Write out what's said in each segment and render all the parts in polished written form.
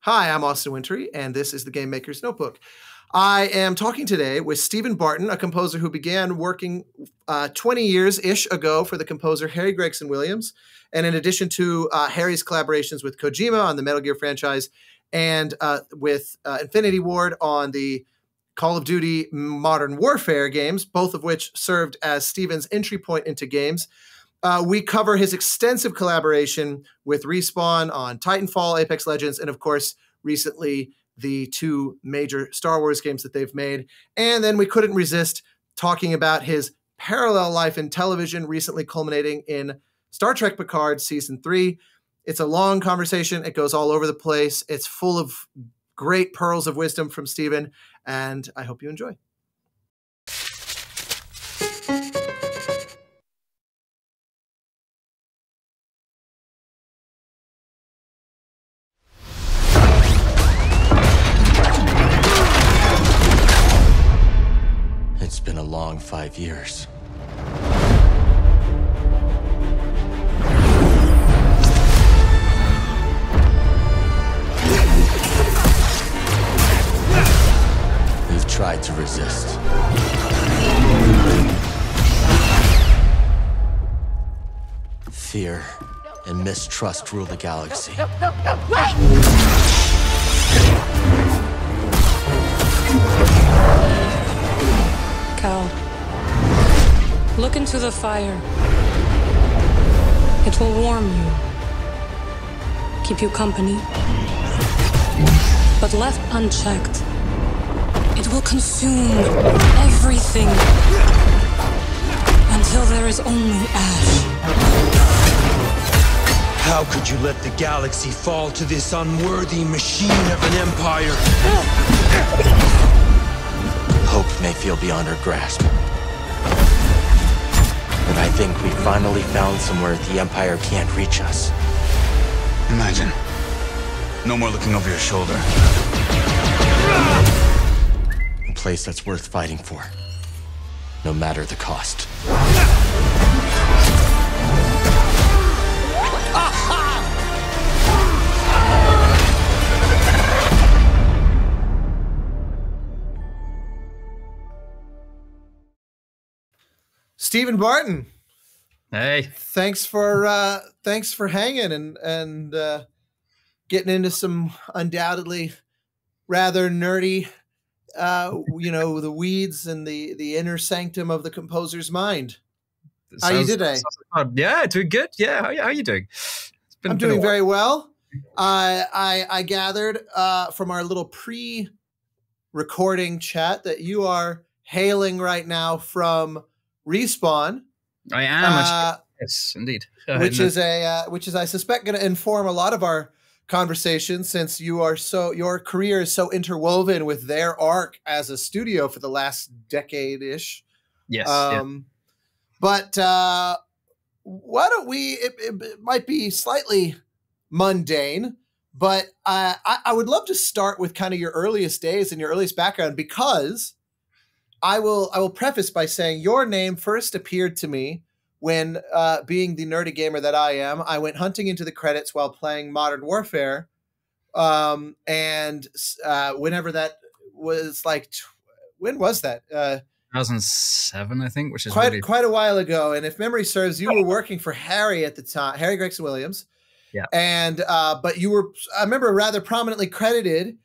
Hi, I'm Austin Wintory, and this is the Game Maker's Notebook. I am talking today with Stephen Barton, a composer who began working 20 years-ish ago for the composer Harry Gregson Williams. And in addition to Harry's collaborations with Kojima on the Metal Gear franchise and with Infinity Ward on the Call of Duty Modern Warfare games, both of which served as Stephen's entry point into games, we cover his extensive collaboration with Respawn on Titanfall, Apex Legends, and of course, recently, the two major Star Wars games that they've made. And then we couldn't resist talking about his parallel life in television, recently culminating in Star Trek Picard Season 3. It's a long conversation. It goes all over the place. It's full of great pearls of wisdom from Stephen, and I hope you enjoy. It's been a long 5 years. We've tried to resist. Fear and mistrust rule the galaxy. Wait! Cal, look into the fire. It will warm you, keep you company. But left unchecked, it will consume everything until there is only ash. How could you let the galaxy fall to this unworthy machine of an empire? Hope may feel beyond our grasp. But I think we finally found somewhere the Empire can't reach us. Imagine. No more looking over your shoulder. A place that's worth fighting for. No matter the cost. Stephen Barton. Hey, thanks for hanging and getting into some undoubtedly rather nerdy, the weeds and the inner sanctum of the composer's mind. How are you today? Yeah, doing good. Yeah, how are you doing? I'm doing very well. I gathered from our little pre-recording chat that you are hailing right now from Respawn. I am. Yes, indeed. Which is I suspect going to inform a lot of our conversations, since your career is so interwoven with their arc as a studio for the last decade-ish. Yes. But why don't we? It might be slightly mundane, but I would love to start with kind of your earliest days and your earliest background, because I will preface by saying your name first appeared to me when, being the nerdy gamer that I am, I went hunting into the credits while playing Modern Warfare, and whenever that was, like, when was that? 2007, I think, which is quite a while ago. And if memory serves, you were working for Harry at the time, Harry Gregson Williams. Yeah. And but you were, I remember, rather prominently credited,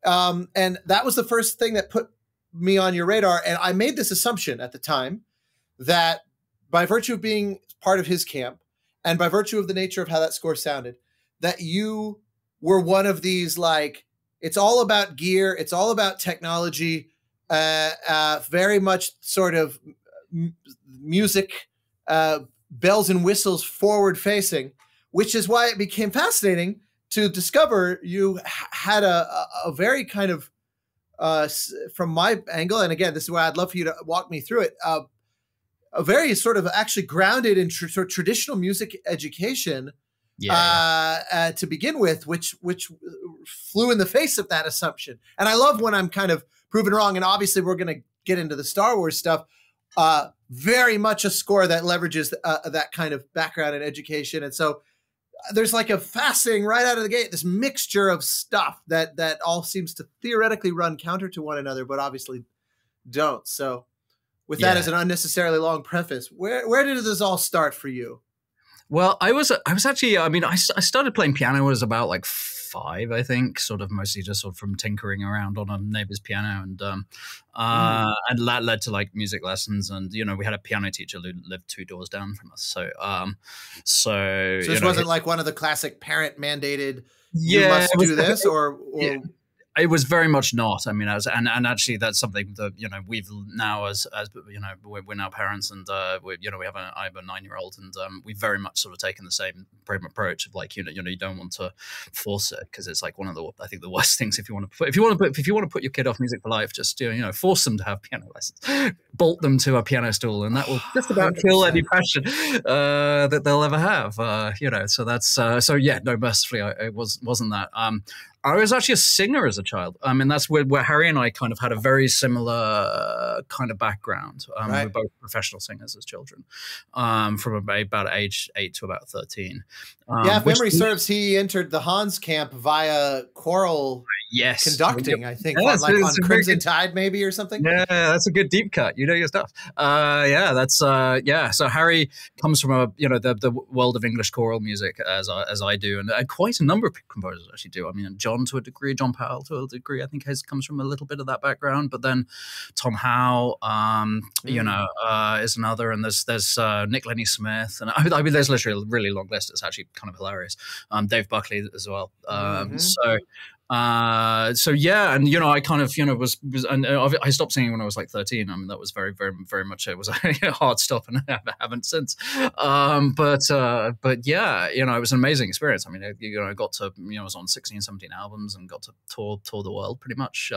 and that was the first thing that put me on your radar. And I made this assumption at the time that by virtue of being part of his camp and by virtue of the nature of how that score sounded, that you were one of these, like, it's all about gear, it's all about technology, very much sort of music, bells and whistles forward facing, which is why it became fascinating to discover you had a very kind of, from my angle, and again, this is why I'd love for you to walk me through it, a very sort of actually grounded in sort of traditional music education, to begin with, which flew in the face of that assumption. And I love when I'm kind of proven wrong, and obviously we're going to get into the Star Wars stuff, very much a score that leverages that kind of background and education. And so there's like a fascinating right out of the gate, this mixture of stuff that all seems to theoretically run counter to one another, but obviously don't. So with that as an unnecessarily long preface, where did this all start for you? Well, I was actually, I mean, I started playing piano when I was about like 5, I think, sort of mostly just sort of from tinkering around on a neighbor's piano, and that led to like music lessons, and you know, we had a piano teacher who lived 2 doors down from us, so this wasn't like one of the classic parent mandated you must do this, or it was very much not. I mean, and actually that's something that, you know, we've now as you know, we're now parents, and I have a 9-year-old, and we've very much sort of taken the same approach of like, you know, you don't want to force it, because it's like one of the, I think, the worst things if you want to put your kid off music for life, just, you know, force them to have piano lessons, bolt them to a piano stool, and that will just about kill any passion that they'll ever have. You know, so that's so yeah, no, mercifully it wasn't that. I was actually a singer as a child. I mean, that's where Harry and I kind of had a very similar kind of background. Right. We're both professional singers as children, from about age 8 to about 13. If memory serves, he entered the Hans camp via choral conducting, I think, on Crimson Tide maybe or something. Yeah, that's a good deep cut. You know your stuff. So Harry comes from the world of English choral music as I do, and quite a number of composers actually do. I mean, John Powell to a degree, I think comes from a little bit of that background, but then Tom Howe, is another, and there's Nick Lenny Smith, and I mean, there's literally a really long list. It's actually kind of hilarious. Dave Buckley as well. So yeah, and you know, I kind of, you know, was and I stopped singing when I was like 13. I mean, that was very, very, very much, it was a hard stop, and I haven't since. But yeah, you know, it was an amazing experience. I mean, you know, I got to, you know, I was on 16, 17 albums and got to tour the world pretty much.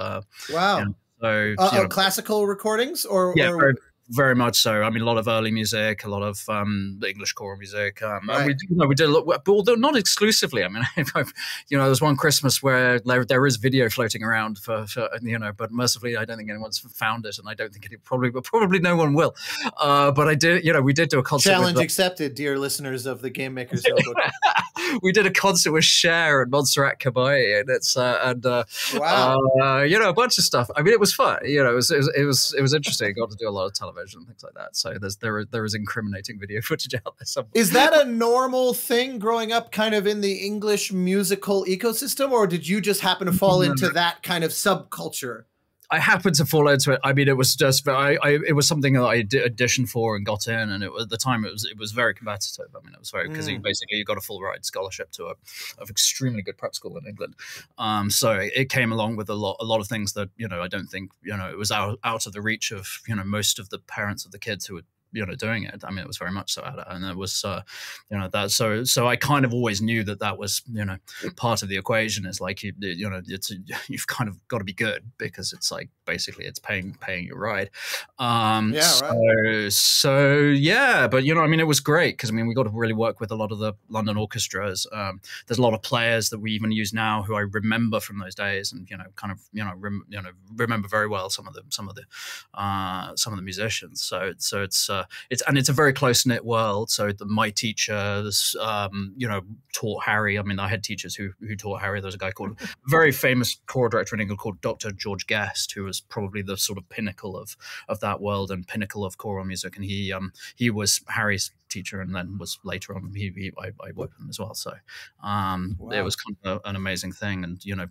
Wow. You know, so classical recordings or very much so. I mean, a lot of early music, a lot of English choral music. Right. We did a lot, but although not exclusively. I mean, you know, there's one Christmas where there is video floating around for you know, but mercifully, I don't think anyone's found it, and I don't think it probably no one will. But I did, you know, we did do a concert. Challenge accepted, dear listeners of the Game Maker's Notebook. We did a concert with Cher and Montserrat Caballé, and it's wow, you know, a bunch of stuff. I mean, it was fun. You know, it was interesting. I got to do a lot of television and things like that. So there is incriminating video footage out there somewhere. Is that a normal thing growing up kind of in the English musical ecosystem, or did you just happen to fall into that kind of subculture? I happened to fall into it. I mean, it was just it was something that I auditioned for and got in, and at the time it was very competitive. I mean, it was very, because you got a full ride scholarship to an extremely good prep school in England. So it came along with a lot of things that, you know, I don't think, you know, it was out of the reach of, you know, most of the parents of the kids who would, you know, doing it. I mean, it was very much so, and it was, you know, that. So I kind of always knew that was, you know, part of the equation. Is like, you know, you've kind of got to be good, because it's like basically it's paying your ride. So yeah, but you know, I mean, it was great, because I mean, we got to really work with a lot of the London orchestras. There's a lot of players that we even use now who I remember from those days, and you know, kind of, you know, remember very well some of the musicians. So it's a very close knit world. So my teachers, you know, taught Harry. I mean, I had teachers who taught Harry. There's a guy called, very famous choral director in England called Dr. George Guest, who was probably the sort of pinnacle of that world and pinnacle of choral music. And he was Harry's teacher, and then was later on I worked with him as well. So it was kind of an amazing thing. And you know,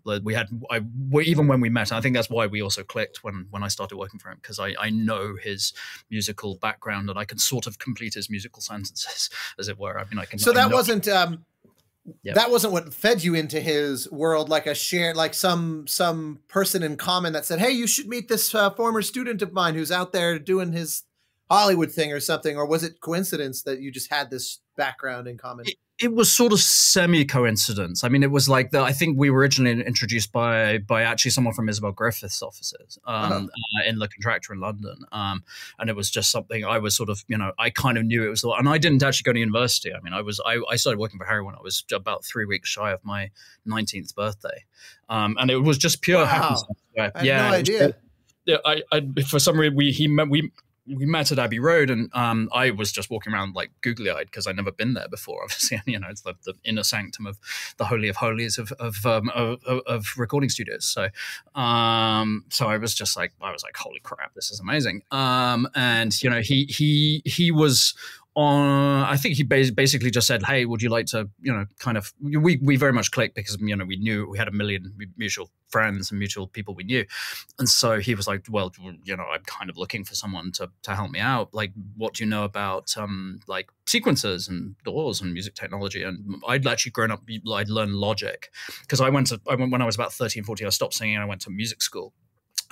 even when we met, I think that's why we also clicked when I started working for him, because I know his musical background, and I can sort of complete his musical sentences, as it were. I mean, I can. So that wasn't that wasn't what fed you into his world, like a shared, like some person in common that said, hey, you should meet this former student of mine who's out there doing his Hollywood thing or something, or was it coincidence that you just had this background in common? It was sort of semi-coincidence. I mean, it was like I think we were originally introduced by actually someone from Isabel Griffith's offices in the Contractor in London. And it was just something I was sort of, you know, I kind of knew it was, and I didn't actually go to university. I mean, I started working for Harry when I was about 3 weeks shy of my 19th birthday. And it was just pure happenstance. I had no idea. For some reason, we met at Abbey Road, and I was just walking around like googly-eyed because I'd never been there before. Obviously, you know, it's the inner sanctum of the holy of holies of recording studios. So, so I was just like, holy crap, this is amazing. And you know, he was. I think he basically just said, "Hey, would you like to, you know, kind of?" We very much clicked because, you know, we knew we had a million mutual friends and mutual people we knew, and so he was like, "Well, you know, I'm kind of looking for someone to help me out. Like, what do you know about like sequencers and DAWs and music technology?" And I'd actually grown up. I'd learned Logic because I went when I was about 13, 14. I stopped singing and I went to music school.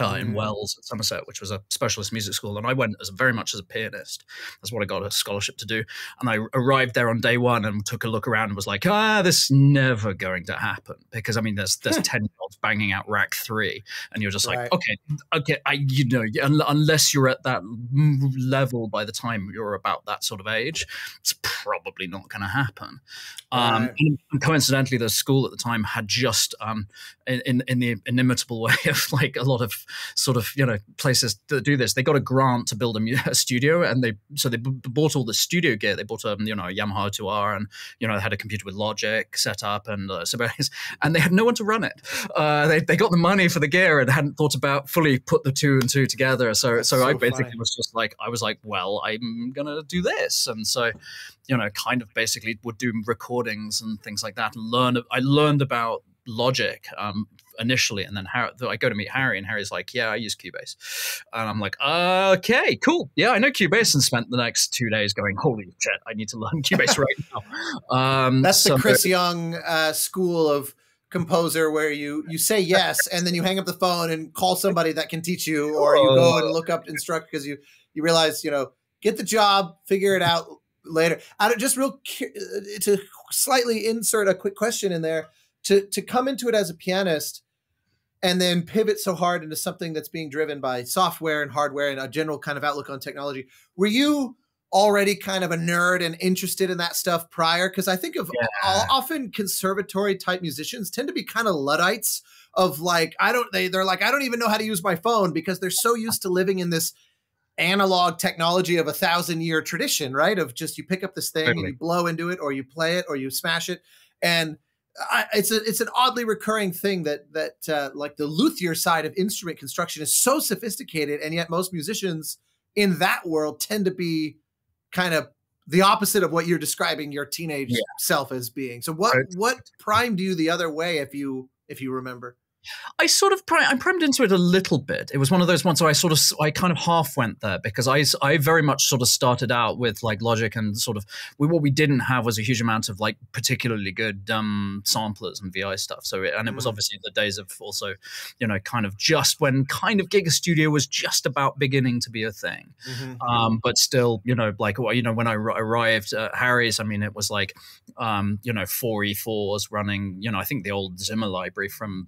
In Wells at Somerset, which was a specialist music school, and I went very much as a pianist. That's what I got a scholarship to do. And I arrived there on day one and took a look around and was like, this is never going to happen, because I mean, there's 10-year-olds banging out Rack 3, and you're just like, okay, you know, unless you're at that level by the time you're about that sort of age, it's probably not going to happen. And coincidentally, the school at the time had just in the inimitable way of like a lot of sort of, you know, places that do this, they got a grant to build a studio, and they bought all the studio gear. They bought a Yamaha 2R, and you know, they had a computer with Logic set up and Sibelius, and they had no one to run it. They got the money for the gear and hadn't thought about fully put the two and two together. So I basically was just like, I was like, well, I'm gonna do this, and so, you know, kind of basically would do recordings and things like that, and I learned about Logic initially, and then I go to meet Harry, and Harry's like, yeah, I use Cubase, and I'm like, okay, cool, yeah, I know Cubase, and spent the next 2 days going, holy shit, I need to learn Cubase right now. That's the Chris Young school of composer, where you say yes and then you hang up the phone and call somebody that can teach you, or you go and look up instruct because you realize, you know, get the job, figure it out later. To slightly insert a quick question in there. To come into it as a pianist and then pivot so hard into something that's being driven by software and hardware and a general kind of outlook on technology, were you already kind of a nerd and interested in that stuff prior? Because I think often conservatory type musicians tend to be kind of Luddites of like, they're like, I don't even know how to use my phone, because they're so used to living in this analog technology of 1,000-year tradition, right? Of just, you pick up this thing and you blow into it, or you play it, or you smash it. And it's an oddly recurring thing that like the luthier side of instrument construction is so sophisticated, and yet most musicians in that world tend to be kind of the opposite of what you're describing your teenage self as being. So what primed you the other way, if you remember? I primed into it a little bit. It was one of those ones where I kind of half went there, because I very much sort of started out with like Logic, and sort of what we didn't have was a huge amount of like particularly good samplers and VI stuff. So it was obviously the days of also, you know, kind of just when kind of Giga Studio was just about beginning to be a thing. But still, you know, like, you know, when I arrived at Harry's, I mean, it was like, you know, 4 E4s running, you know, I think the old Zimmer library from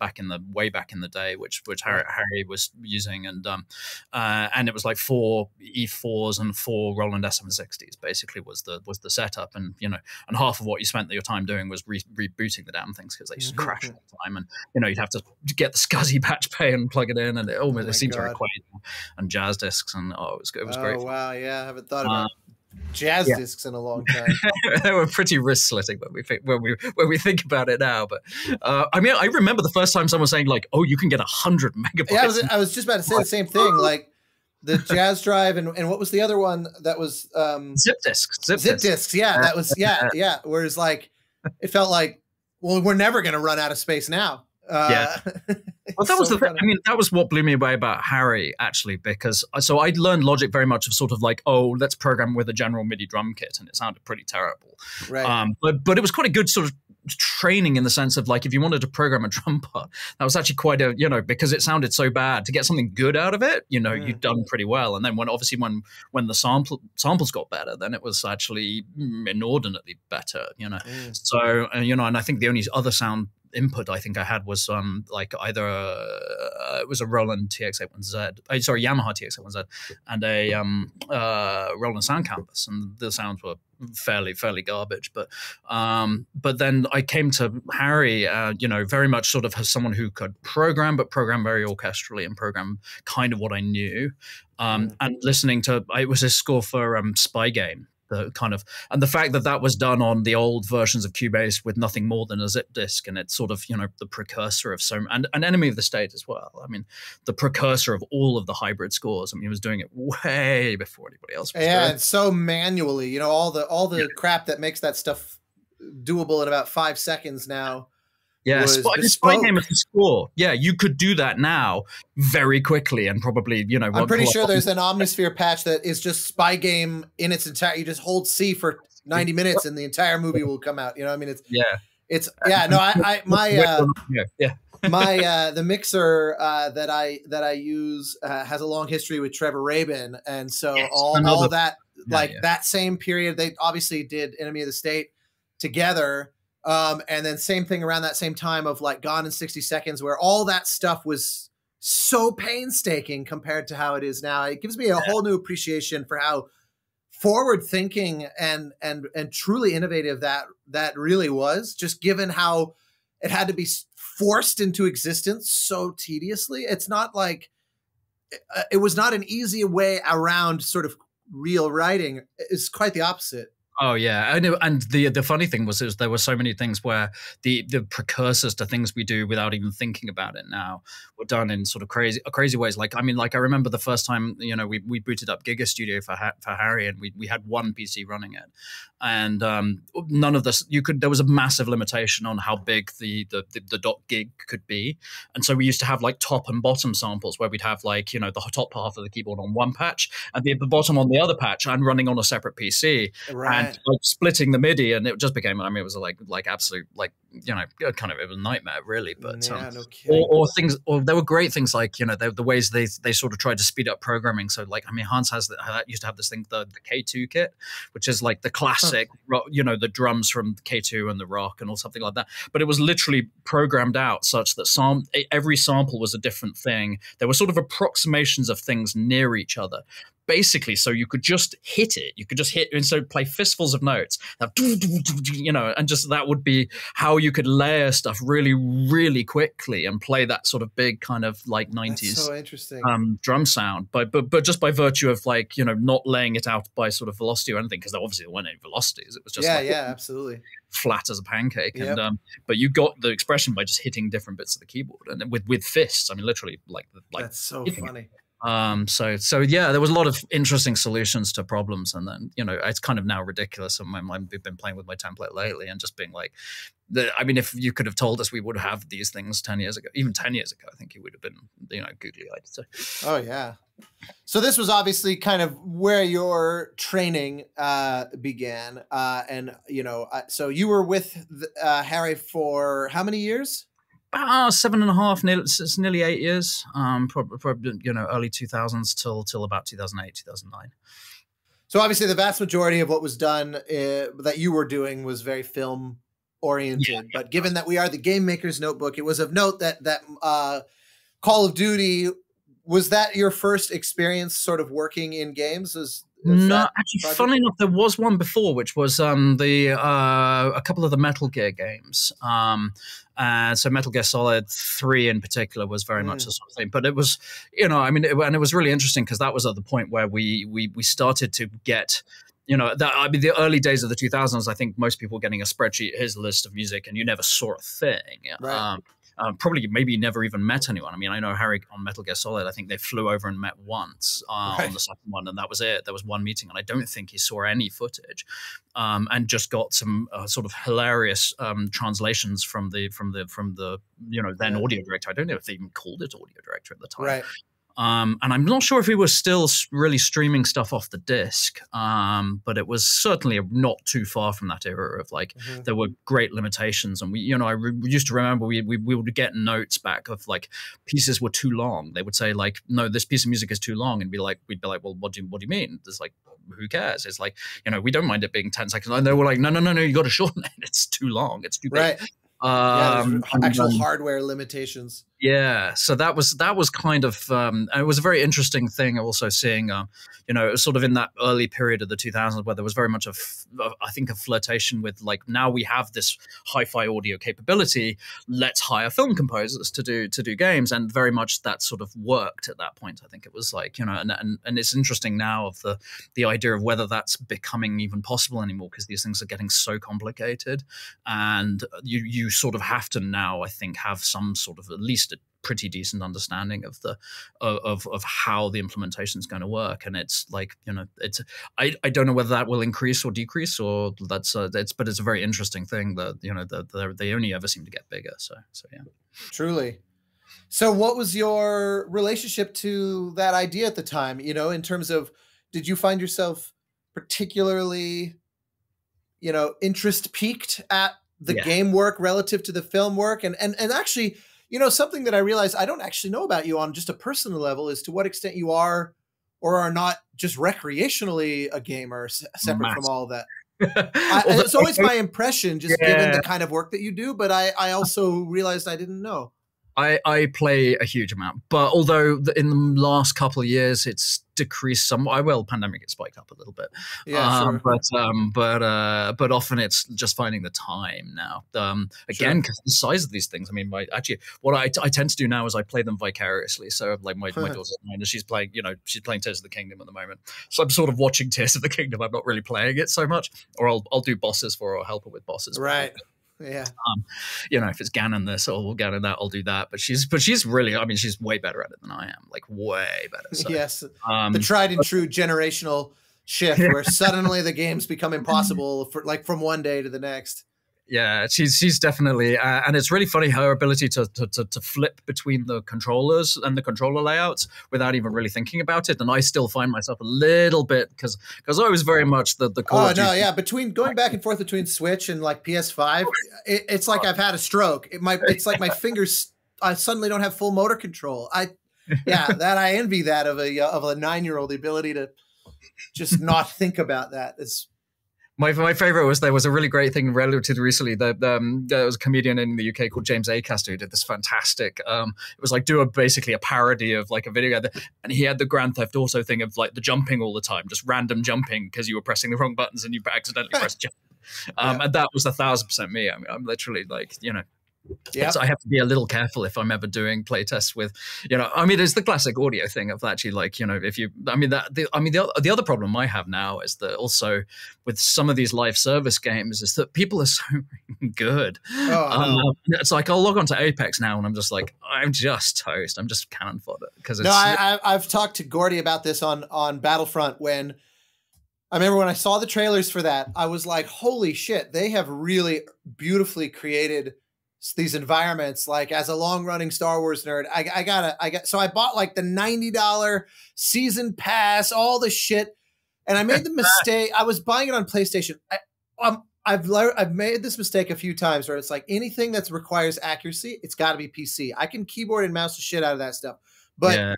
way back in the day, which Harry was using, and it was like 4 E4s and 4 Roland S760s basically was the setup, and you know, and half of what you spent your time doing was rebooting the damn things, because they used to crash all the time, and you know, you'd have to get the SCSI patch bay and plug it in, and it seemed to require, and jazz discs, and it was great. Oh wow, yeah, I haven't thought about jazz discs in a long time. They were pretty wrist slitting when we think about it now. But I mean, I remember the first time someone was saying like, "Oh, you can get 100 megabytes." Yeah, I was just about to say the same thing. Like the Jazz Drive, and what was the other one that was Zip discs? Zip discs. Yeah, that was yeah. Whereas like it felt like, well, we're never going to run out of space now. Well, that was the thing. I mean, that was what blew me away about Harry, actually, because so I'd learned Logic very much of sort of like, oh, let's program with a general MIDI drum kit, and it sounded pretty terrible. Right. But it was quite a good sort of training in the sense of like, if you wanted to program a drum part, that was actually quite a, you know, because it sounded so bad, to get something good out of it, you know, you'd done pretty well. And then when the samples got better, then it was actually inordinately better, you know. So, you know, and I think the only other sound input I think I had was like either it was a Roland TX-81Z, sorry, Yamaha TX-81Z, and a Roland Sound Canvas, and the sounds were fairly garbage. But then I came to Harry, you know, very much sort of as someone who could program, but program very orchestrally and program kind of what I knew. And listening to, it was a score for Spy Game. And the fact that that was done on the old versions of Cubase with nothing more than a zip disk, and it's sort of, you know, the precursor of and Enemy of the State as well. I mean, the precursor of all of the hybrid scores. I mean, he was doing it way before anybody else was doing it. And so manually, you know, all the crap that makes that stuff doable in about 5 seconds now. Yeah, Spy Game is the score. Yeah, you could do that now very quickly and probably, you know. I'm pretty sure there's an Omnisphere patch that is just Spy Game in its entire. You just hold C for 90 minutes and the entire movie will come out. You know, I mean, the mixer that I use has a long history with Trevor Rabin, and so all that that same period they obviously did Enemy of the State together. And then same thing around that same time of like Gone in 60 Seconds, where all that stuff was so painstaking compared to how it is now. It gives me a whole new appreciation for how forward thinking and truly innovative that really was, just given how it had to be forced into existence so tediously. It's not like it was not an easy way around sort of real writing. It's quite the opposite. Oh yeah, and the funny thing was there were so many things where the precursors to things we do without even thinking about it now were done in sort of crazy ways. Like I remember the first time, you know, we booted up Giga Studio for Harry, and we had one PC running it, and none of this there was a massive limitation on how big the .gig could be, and so we used to have like top and bottom samples where we'd have like, you know, the top half of the keyboard on one patch and the bottom on the other patch and running on a separate PC. Right. And like splitting the MIDI, and it just became, I mean, it was like absolute, like, you know, kind of, it was a nightmare really. But no kidding. or there were great things like, you know, the ways they sort of tried to speed up programming. So like, I mean, Hans used to have this thing, the K2 kit, which is like the classic, you know, the drums from K2 and the rock and all something like that. But it was literally programmed out such that every sample was a different thing. There were sort of approximations of things near each other. Basically, so you could just hit it. You could just hit, and so play fistfuls of notes, you know, and just that would be how you could layer stuff really, really quickly and play that sort of big kind of like 90s. That's so interesting. Drum sound, but just by virtue of like, you know, not laying it out by sort of velocity or anything, because obviously there weren't any velocities. It was just absolutely flat as a pancake. Yep. And but you got the expression by just hitting different bits of the keyboard and with fists. I mean, literally like that's so funny. So yeah, there was a lot of interesting solutions to problems, and then, you know, it's kind of now ridiculous. And we've been playing with my template lately and just being like, I mean, if you could have told us we would have these things 10 years ago, even 10 years ago, I think you would have been, you know, googly-eyed. So. Oh yeah. So this was obviously kind of where your training began, and you know, so you were with Harry for how many years? 7.5, nearly 8 years. Probably, you know, early 2000s till about 2008, 2009. So obviously the vast majority of what was done that you were doing was very film oriented. Yeah. But given that we are the Game Maker's Notebook, it was of note that Call of Duty, was that your first experience sort of working in games? No, actually, funnily enough, there was one before, which was a couple of the Metal Gear games. So Metal Gear Solid 3 in particular was very much the sort of thing. But it was, you know, I mean, and it was really interesting because that was at the point where we started to get, you know, I mean, the early days of the 2000s, I think most people were getting a spreadsheet, here's a list of music, and you never saw a thing. Right. Probably maybe never even met anyone. I mean, I know Harry on Metal Gear Solid, I think they flew over and met once on the second one, and that was it. There was one meeting, and I don't think he saw any footage, and just got some sort of hilarious translations from the you know, then audio director. I don't know if they even called it audio director at the time. Right. And I'm not sure if he was still really streaming stuff off the disc, but it was certainly not too far from that era of like, there were great limitations. And we, you know, I used to remember we would get notes back of like pieces were too long. They would say like, no, this piece of music is too long. And we'd be like, well, what do you mean? It's like, who cares? It's like, you know, we don't mind it being 10 seconds. And they were like, no, you got to shorten it. It's too long. It's too big. Right. there's actual and, hardware limitations. yeah, so that was kind of and it was a very interesting thing also seeing it was sort of in that early period of the 2000s where there was very much I think a flirtation with like, now we have this hi-fi audio capability, let's hire film composers to do games, and very much that sort of worked at that point. I think it was like, and it's interesting now of the idea of whether that's becoming even possible anymore, because these things are getting so complicated, and you sort of have to now, I think, have some sort of at least a pretty decent understanding of the of how the implementation is going to work. And it's like, it's I don't know whether that will increase or decrease, or that's but it's a very interesting thing that they only ever seem to get bigger. So yeah, truly. So what was your relationship to that idea at the time, in terms of, did you find yourself particularly interest peaked at the game work relative to the film work? And actually, something that I realized I don't actually know about you on just a personal level is to what extent you are or are not just recreationally a gamer, separate from all of that. It's always my impression, just given the kind of work that you do, but I also realized I didn't know. I play a huge amount, but although in the last couple of years it's decreased somewhat. Pandemic it spiked up a little bit, sure. but often it's just finding the time now. Again, because the size of these things. I mean, what I tend to do now is I play them vicariously. So like my daughter's mine, and she's playing Tears of the Kingdom at the moment. So I'm sort of watching Tears of the Kingdom. I'm not really playing it so much, or I'll do bosses for her or help her with bosses. Right. Yeah. If it's Ganon this or Ganon that, I'll do that. But she's really, she's way better at it than I am, like way better. So, yes. The tried and true generational shift where suddenly the games become impossible from one day to the next. Yeah, she's definitely, and it's really funny her ability to flip between the controllers and the controller layouts without even really thinking about it. And I still find myself a little bit because I was very much the Call of Duty. Between going back and forth between Switch and like PS5, it's like I've had a stroke. It's like my fingers, I suddenly don't have full motor control. I envy that of a 9-year-old, the ability to just not think about that. It's My favorite was, there was a really great thing relatively recently. There was a comedian in the UK called James Acaster who did this fantastic. It was like basically a parody of like a video, and he had the Grand Theft Auto thing of like the jumping all the time, just random jumping because you were pressing the wrong buttons and you accidentally pressed jump. And that was 1,000% me. I mean, I'm literally like, So I have to be a little careful if I'm ever doing playtests with, it's the classic audio thing of actually like, the other problem I have now is that also with some of these live service games is that people are so good. It's like I'll log on to Apex now and I'm just like, I'm just toast. I'm just cannon fodder because I've talked to Gordy about this on Battlefront. When I remember when I saw the trailers for that, I was like, holy shit, they have really beautifully created these environments. Like, as a long-running Star Wars nerd, so I bought like the $90 season pass, all the shit, and I made the mistake. I was buying it on PlayStation. I've made this mistake a few times where it's like anything that requires accuracy, it's got to be PC. I can keyboard and mouse the shit out of that stuff, but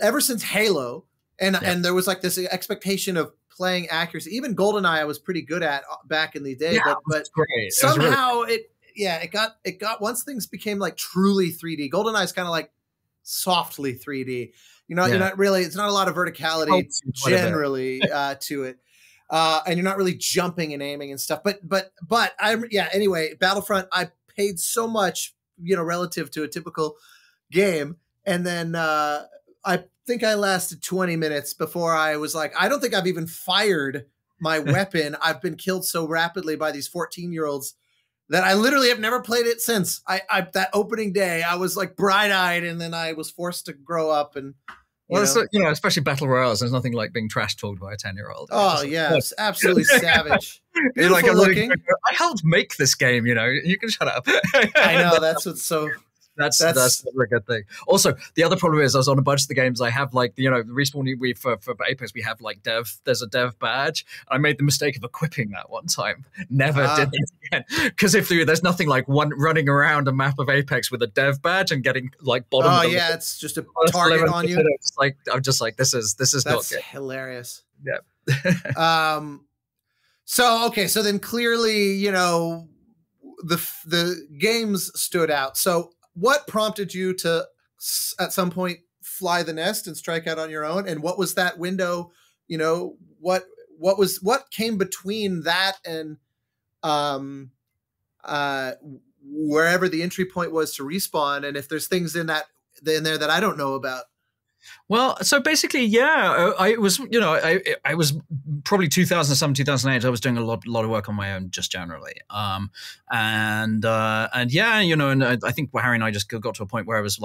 ever since Halo, and there was like this expectation of playing accuracy. Even GoldenEye I was pretty good at back in the day, but somehow it got once things became like truly 3D. GoldenEye is kind of like softly 3D. You're not really, it's not a lot of verticality generally to it. And you're not really jumping and aiming and stuff. Anyway, Battlefront, I paid so much, relative to a typical game. And then I think I lasted 20 minutes before I was like, I don't think I've even fired my weapon. I've been killed so rapidly by these 14-year-olds that I literally have never played it since. I that opening day, I was like bright-eyed, and then I was forced to grow up. And especially battle royales, there's nothing like being trash talked by a 10-year-old. Oh yeah, it's absolutely savage. You're like, I helped make this game. You can shut up. I know, that's what's so. That's never a good thing. Also, the other problem is I was on a bunch of the games. I have like, Respawn, for Apex, we have like there's a dev badge. I made the mistake of equipping that one time. Never did that again. Because there's nothing like running around a map of Apex with a dev badge and getting like bottom. Oh yeah, it's just a target on you. I'm just like, this is not good. Hilarious. Yeah. So then clearly, the games stood out. So what prompted you to at some point fly the nest and strike out on your own? And what was that window? You know, what came between that and wherever the entry point was to Respawn, and if there's things in there that I don't know about. Well, so basically, yeah, I was probably 2007, 2008. I was doing a lot of work on my own, just generally, and yeah, you know, and I think Harry and I just got to a point where I was,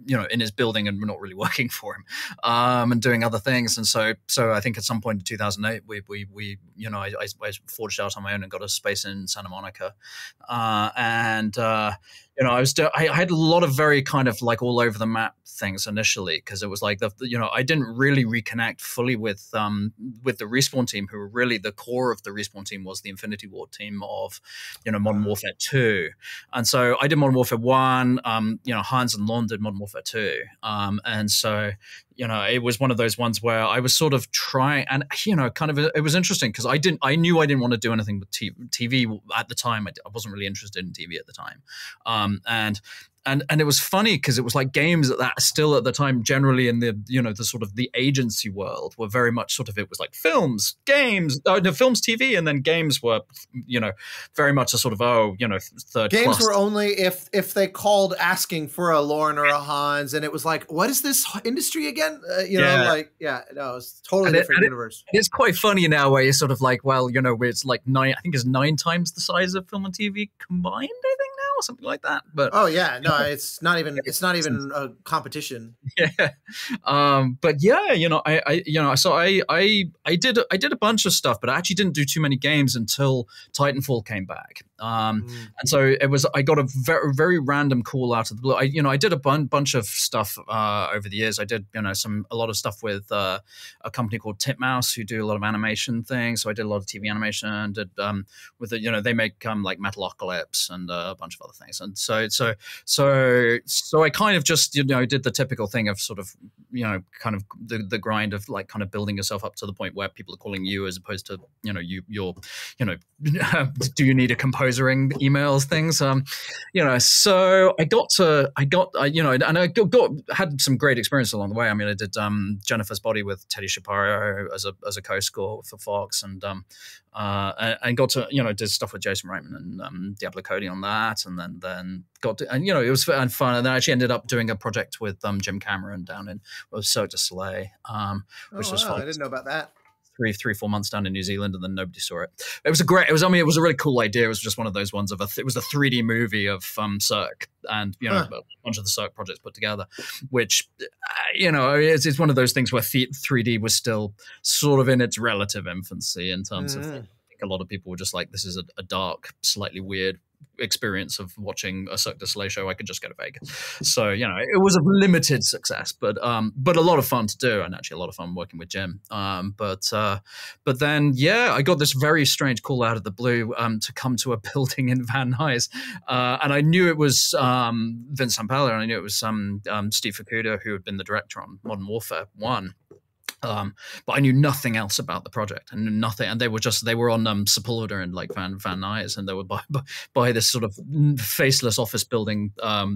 you know, in his building and not really working for him, and doing other things, and so I think at some point in 2008, we you know, I forged out on my own and got a space in Santa Monica, and you know, I had a lot of very kind of like all over the map things initially, because it was like you know, I didn't really reconnect fully with the Respawn team, who were really the core of the Respawn team was the Infinity Ward team of, you know, Modern Warfare 2. And so I did Modern Warfare 1, you know, Hans and Lon did Modern Warfare 2. And so, you know, it was one of those ones where I was sort of trying, and, you know, kind of, it was interesting because I knew I didn't want to do anything with TV at the time. I wasn't really interested in TV at the time. And it was funny because it was like games that still at the time, generally in the, you know, the sort of the agency world, were very much sort of, it was like films, games, films, TV, and then games were, you know, very much a sort of, oh, you know, third games class. Were only if they called asking for a Lorne or a Hans, and it was like, what is this industry again? You know, like, yeah, no, it's totally different universe. It's quite funny now where you're sort of like, well, you know, it's like I think it's 9 times the size of film and TV combined, I think now, or something like that. But oh yeah, no, it's not even a competition. Yeah, but yeah, you know, I you know, so I did a bunch of stuff, but I actually didn't do too many games until Titanfall came back. And so I got a very, very random call out of the blue. I did a bunch of stuff over the years. I did, you know, a lot of stuff with a company called Titmouse, who do a lot of animation things. So I did a lot of TV animation. Did with the, you know, they make like Metalocalypse and a bunch of other things. And so I kind of just, you know, did the typical thing of sort of, you know, kind of the grind of like kind of building yourself up to the point where people are calling you as opposed to, you know, you're, you know, do you need a composer emails things, you know, so I you know, and I had some great experience along the way. I mean, I did Jennifer's Body with Teddy Shapiro as a co-score for Fox, and got to, you know, did stuff with Jason Reitman and Diablo Cody on that, and then got to, and, you know, it was fun, and then I actually ended up doing a project with Jim Cameron down in Cirque du Soleil, which was fun. I didn't know about that. 3-4 months down in New Zealand, and then nobody saw it. It was a really cool idea. It was just one of those ones of it was a 3D movie of Cirque, and, you know, a bunch of the Cirque projects put together, which, you know, it's one of those things where 3D was still sort of in its relative infancy in terms of, I think a lot of people were just like, this is a dark, slightly weird experience of watching a Cirque du Soleil show. I could just go to Vegas. So, you know, it was a limited success, but a lot of fun to do, and actually a lot of fun working with Jim. But then, yeah, I got this very strange call out of the blue to come to a building in Van Nuys, and I knew it was Vince Zampella, and I knew it was Steve Fukuda, who had been the director on Modern Warfare 1. But I knew nothing else about the project. I knew nothing, and they were on Sepulveda and like Van Nuys, and they were by this sort of faceless office building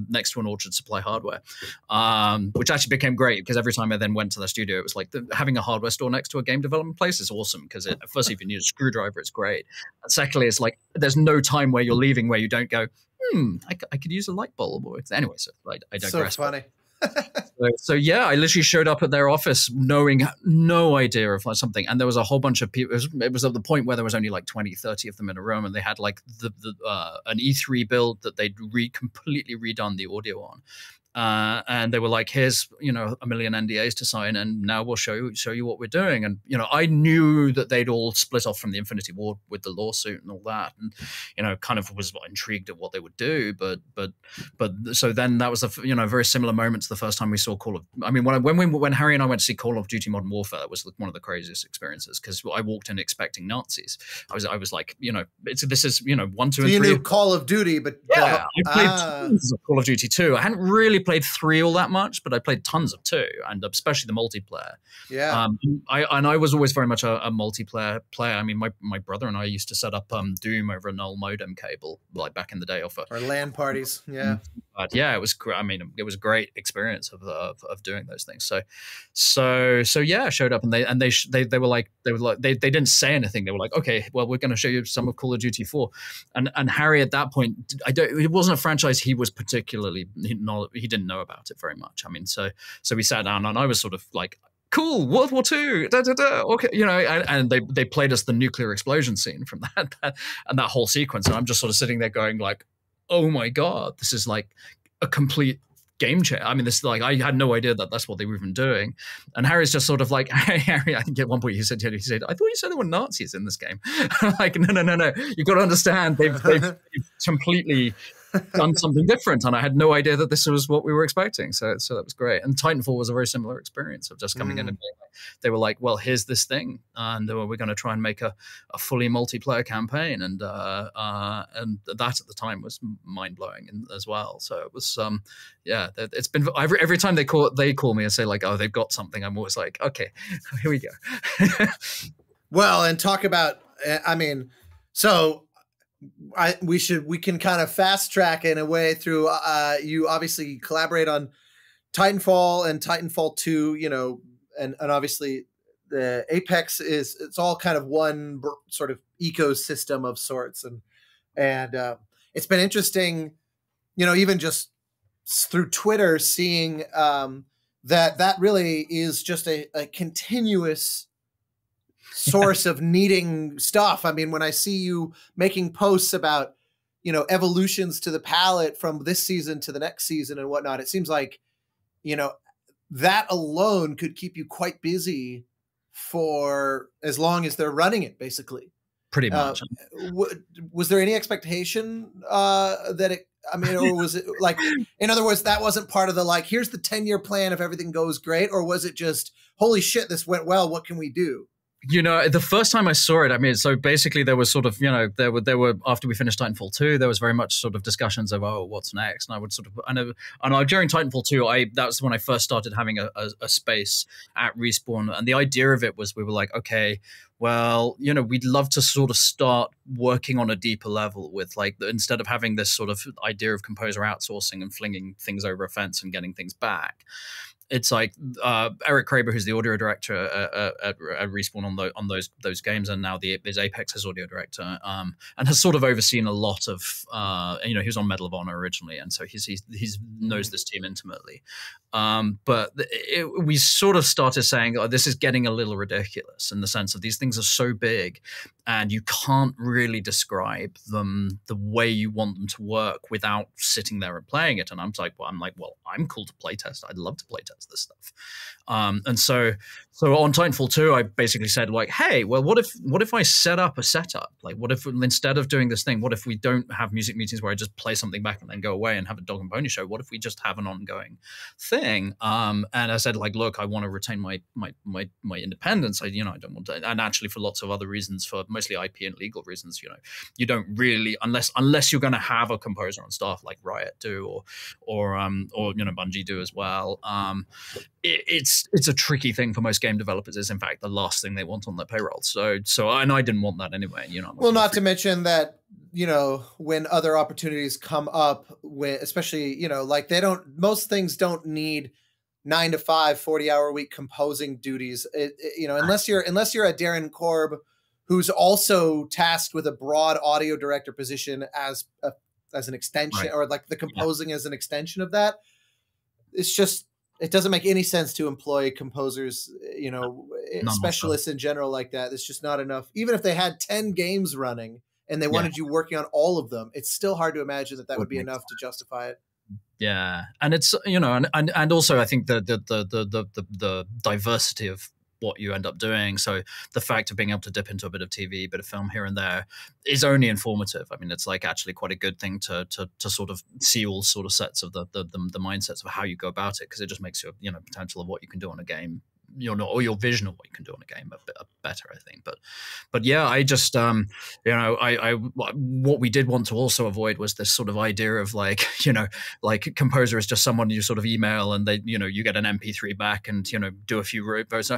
next to an Orchard Supply Hardware, which actually became great because every time I then went to the studio, it was like having a hardware store next to a game development place is awesome, because firstly, if you need a screwdriver, it's great, and secondly, it's like there's no time where you're leaving where you don't go, I could use a light bulb, or anyway. So I digress. So funny. So yeah, I literally showed up at their office knowing no idea of something, and there was a whole bunch of people. It was at the point where there was only like 20-30 of them in a room, and they had like an E3 build that they'd completely redone the audio on. And they were like, here's, you know, a million NDAs to sign, and now we'll show you what we're doing. And, you know, I knew that they'd all split off from the Infinity Ward with the lawsuit and all that, and, you know, kind of was intrigued at what they would do. But so then that was a, you know, very similar moment to the first time we saw when Harry and I went to see Call of Duty Modern Warfare, it was one of the craziest experiences, because I walked in expecting Nazis. I was like, you know, this is, you know, 1, 2, and 3. You knew Call of Duty, but yeah, I played tons of Call of Duty 2. I hadn't really played 3 all that much, but I played tons of 2, and especially the multiplayer. Yeah. I was always very much a multiplayer player. I mean, my brother and I used to set up Doom over a null modem cable, like back in the day, Or LAN parties. Yeah. But yeah, it was. I mean, it was a great experience of doing those things. So yeah, I showed up and they were like they didn't say anything. They were like, okay, well, we're going to show you some of Call of Duty 4, and Harry at that point, it wasn't a franchise he was particularly he didn't know about it very much. I mean, so we sat down and I was sort of like, cool, World War II, okay, you know, and they played us the nuclear explosion scene from that and that whole sequence, and I'm just sort of sitting there going like, oh my god, this is like a complete game changer. I mean, this, like, I had no idea that that's what they were even doing. And Harry's just sort of like, hey, Harry, I think at one point he said, I thought you said there were Nazis in this game. Like, no, you've got to understand, they've completely done something different, and I had no idea that this was what we were expecting. So that was great. And Titanfall was a very similar experience of just coming in and they were like, well, here's this thing, and we're going to try and make a fully multiplayer campaign, and that at the time was mind blowing as well. So it was it's been every time they call me and say like, oh, they've got something, I'm always like, okay, here we go. Well, and talk about, I mean, so we can kind of fast track in a way through you obviously collaborate on Titanfall and Titanfall 2, you know, and obviously the Apex it's all kind of one sort of ecosystem of sorts, and it's been interesting, you know, even just through Twitter seeing that really is just a continuous source of needing stuff. I mean, when I see you making posts about, you know, evolutions to the palette from this season to the next season and whatnot, it seems like, you know, that alone could keep you quite busy for as long as they're running it, basically. Pretty much. Was there any expectation that it, I mean, or was it like, in other words, that wasn't part of the, like, here's the 10-year plan if everything goes great, or was it just, holy shit, this went well, what can we do? You know, the first time I saw it, I mean, so basically there was sort of, you know, there were after we finished Titanfall 2, there was very much sort of discussions of, oh, what's next? And I would sort of, and during Titanfall 2, that was when I first started having a space at Respawn. And the idea of it was, we were like, okay, well, you know, we'd love to sort of start working on a deeper level with, like, instead of having this sort of idea of composer outsourcing and flinging things over a fence and getting things back. It's like Eric Kraber, who's the audio director at Respawn on those games, and now is Apex's audio director, and has sort of overseen a lot of, you know, he was on Medal of Honor originally, and so he knows this team intimately. But we sort of started saying, oh, this is getting a little ridiculous in the sense of these things are so big, and you can't really describe them the way you want them to work without sitting there and playing it. And I'm like, well, I'm cool to playtest. I'd love to playtest this stuff. And so on Titanfall 2, I basically said, like, hey, well, what if I set up a setup? Like, what if instead of doing this thing, what if we don't have music meetings where I just play something back and then go away and have a dog and pony show? What if we just have an ongoing thing? And I said, like, look, I want to retain my independence. I don't want to, and actually for lots of other reasons, for mostly IP and legal reasons, you know, you don't really, unless you're going to have a composer on staff like Riot do, or you know, Bungie do as well. It's a tricky thing for most game developers. It's in fact the last thing they want on their payroll. So and I didn't want that anyway. You know, well, not to mention that, you know, when other opportunities come up, especially, you know, like most things don't need 9 to 5, 40-hour week composing duties. You know, unless you're a Darren Korb, who's also tasked with a broad audio director position as an extension, right, or like the composing as an extension of that. It's just, it doesn't make any sense to employ composers, you know, specialists in general like that. It's just not enough. Even if they had 10 games running and they wanted you working on all of them, it's still hard to imagine that would be enough to justify it. Yeah, and it's, you know, and also I think the diversity of what you end up doing. So the fact of being able to dip into a bit of TV, a bit of film here and there is only informative. I mean, it's like actually quite a good thing to sort of see all sort of sets of the mindsets of how you go about it, because it just makes your, you know, potential of what you can do on a game or your vision of what you can do on a game a bit better, I think. But yeah, I just I what we did want to also avoid was this sort of idea of like like composer is just someone you sort of email and they you get an MP3 back and do a few votes.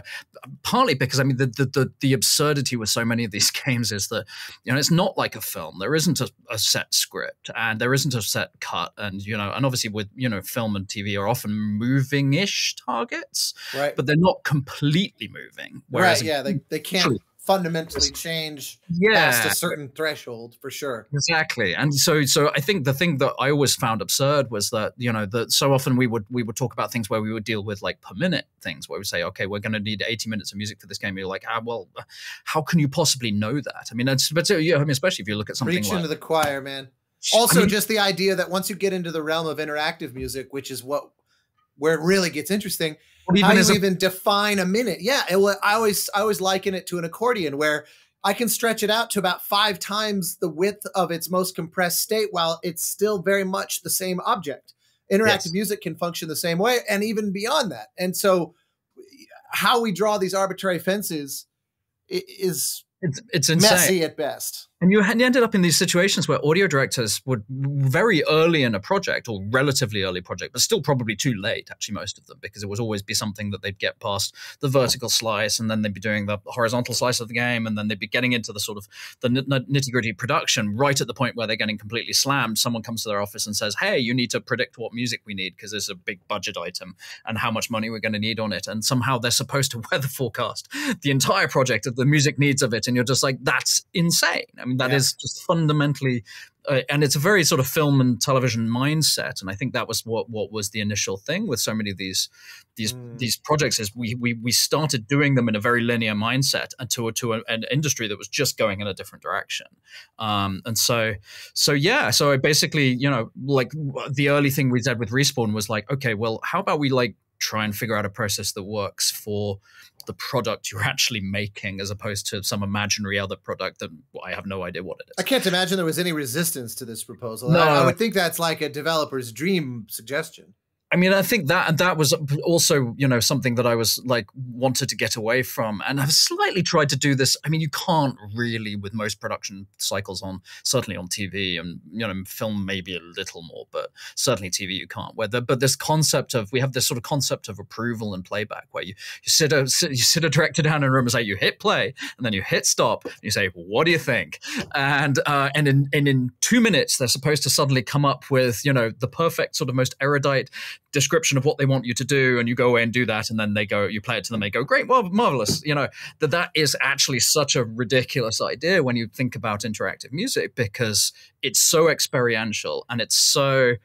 Partly because I mean the absurdity with so many of these games is that it's not like a film. There isn't a set script and there isn't a set cut, and and obviously with film and TV are often moving-ish targets, right? But they're not completely moving. Whereas they can't fundamentally change past a certain threshold, for sure. Exactly. And so I think the thing that I always found absurd was that that so often we would talk about things where we would deal with like per minute things, where we say, okay, we're going to need 80 minutes of music for this game. And you're like, well, how can you possibly know that? I mean, especially if you look at something Preaching to the choir, man. Also, just the idea that once you get into the realm of interactive music, which is where it really gets interesting, how do you even define a minute? Yeah, I always liken it to an accordion, where I can stretch it out to about 5 times the width of its most compressed state while it's still very much the same object. Interactive music can function the same way, and even beyond that. And so how we draw these arbitrary fences is it's insane. Messy at best. And you ended up in these situations where audio directors would very early in a project, or relatively early project, but still probably too late, actually, most of them, because it would always be something that they'd get past the vertical slice, and then they'd be doing the horizontal slice of the game, and then they'd be getting into the sort of the nitty-gritty production right at the point where they're getting completely slammed. Someone comes to their office and says, hey, you need to predict what music we need because there's a big budget item and how much money we're going to need on it. And somehow they're supposed to weather forecast the entire project of the music needs of it. And you're just like, that's insane. I mean, that is just fundamentally, and it's a very sort of film and television mindset. And I think that was what was the initial thing with so many of these projects, is we started doing them in a very linear mindset and to an industry that was just going in a different direction. And so I basically, like the early thing we did with Respawn was like, okay, well, how about we like try and figure out a process that works for the product you're actually making, as opposed to some imaginary other product that I have no idea what it is. I can't imagine there was any resistance to this proposal. No. I would think that's like a developer's dream suggestion. I mean, I think that was also, something that I was like wanted to get away from, and I've slightly tried to do this. I mean, you can't really with most production cycles certainly on TV and film maybe a little more, but certainly TV you can't. But this concept of, we have this sort of concept of approval and playback, where you sit a director down in a room and say, you hit play, and then you hit stop, and you say, what do you think? And in 2 minutes they're supposed to suddenly come up with the perfect sort of most erudite description of what they want you to do, and you go away and do that, and then you play it to them, they go, great, well, marvelous. That is actually such a ridiculous idea when you think about interactive music, because it's so experiential and it's so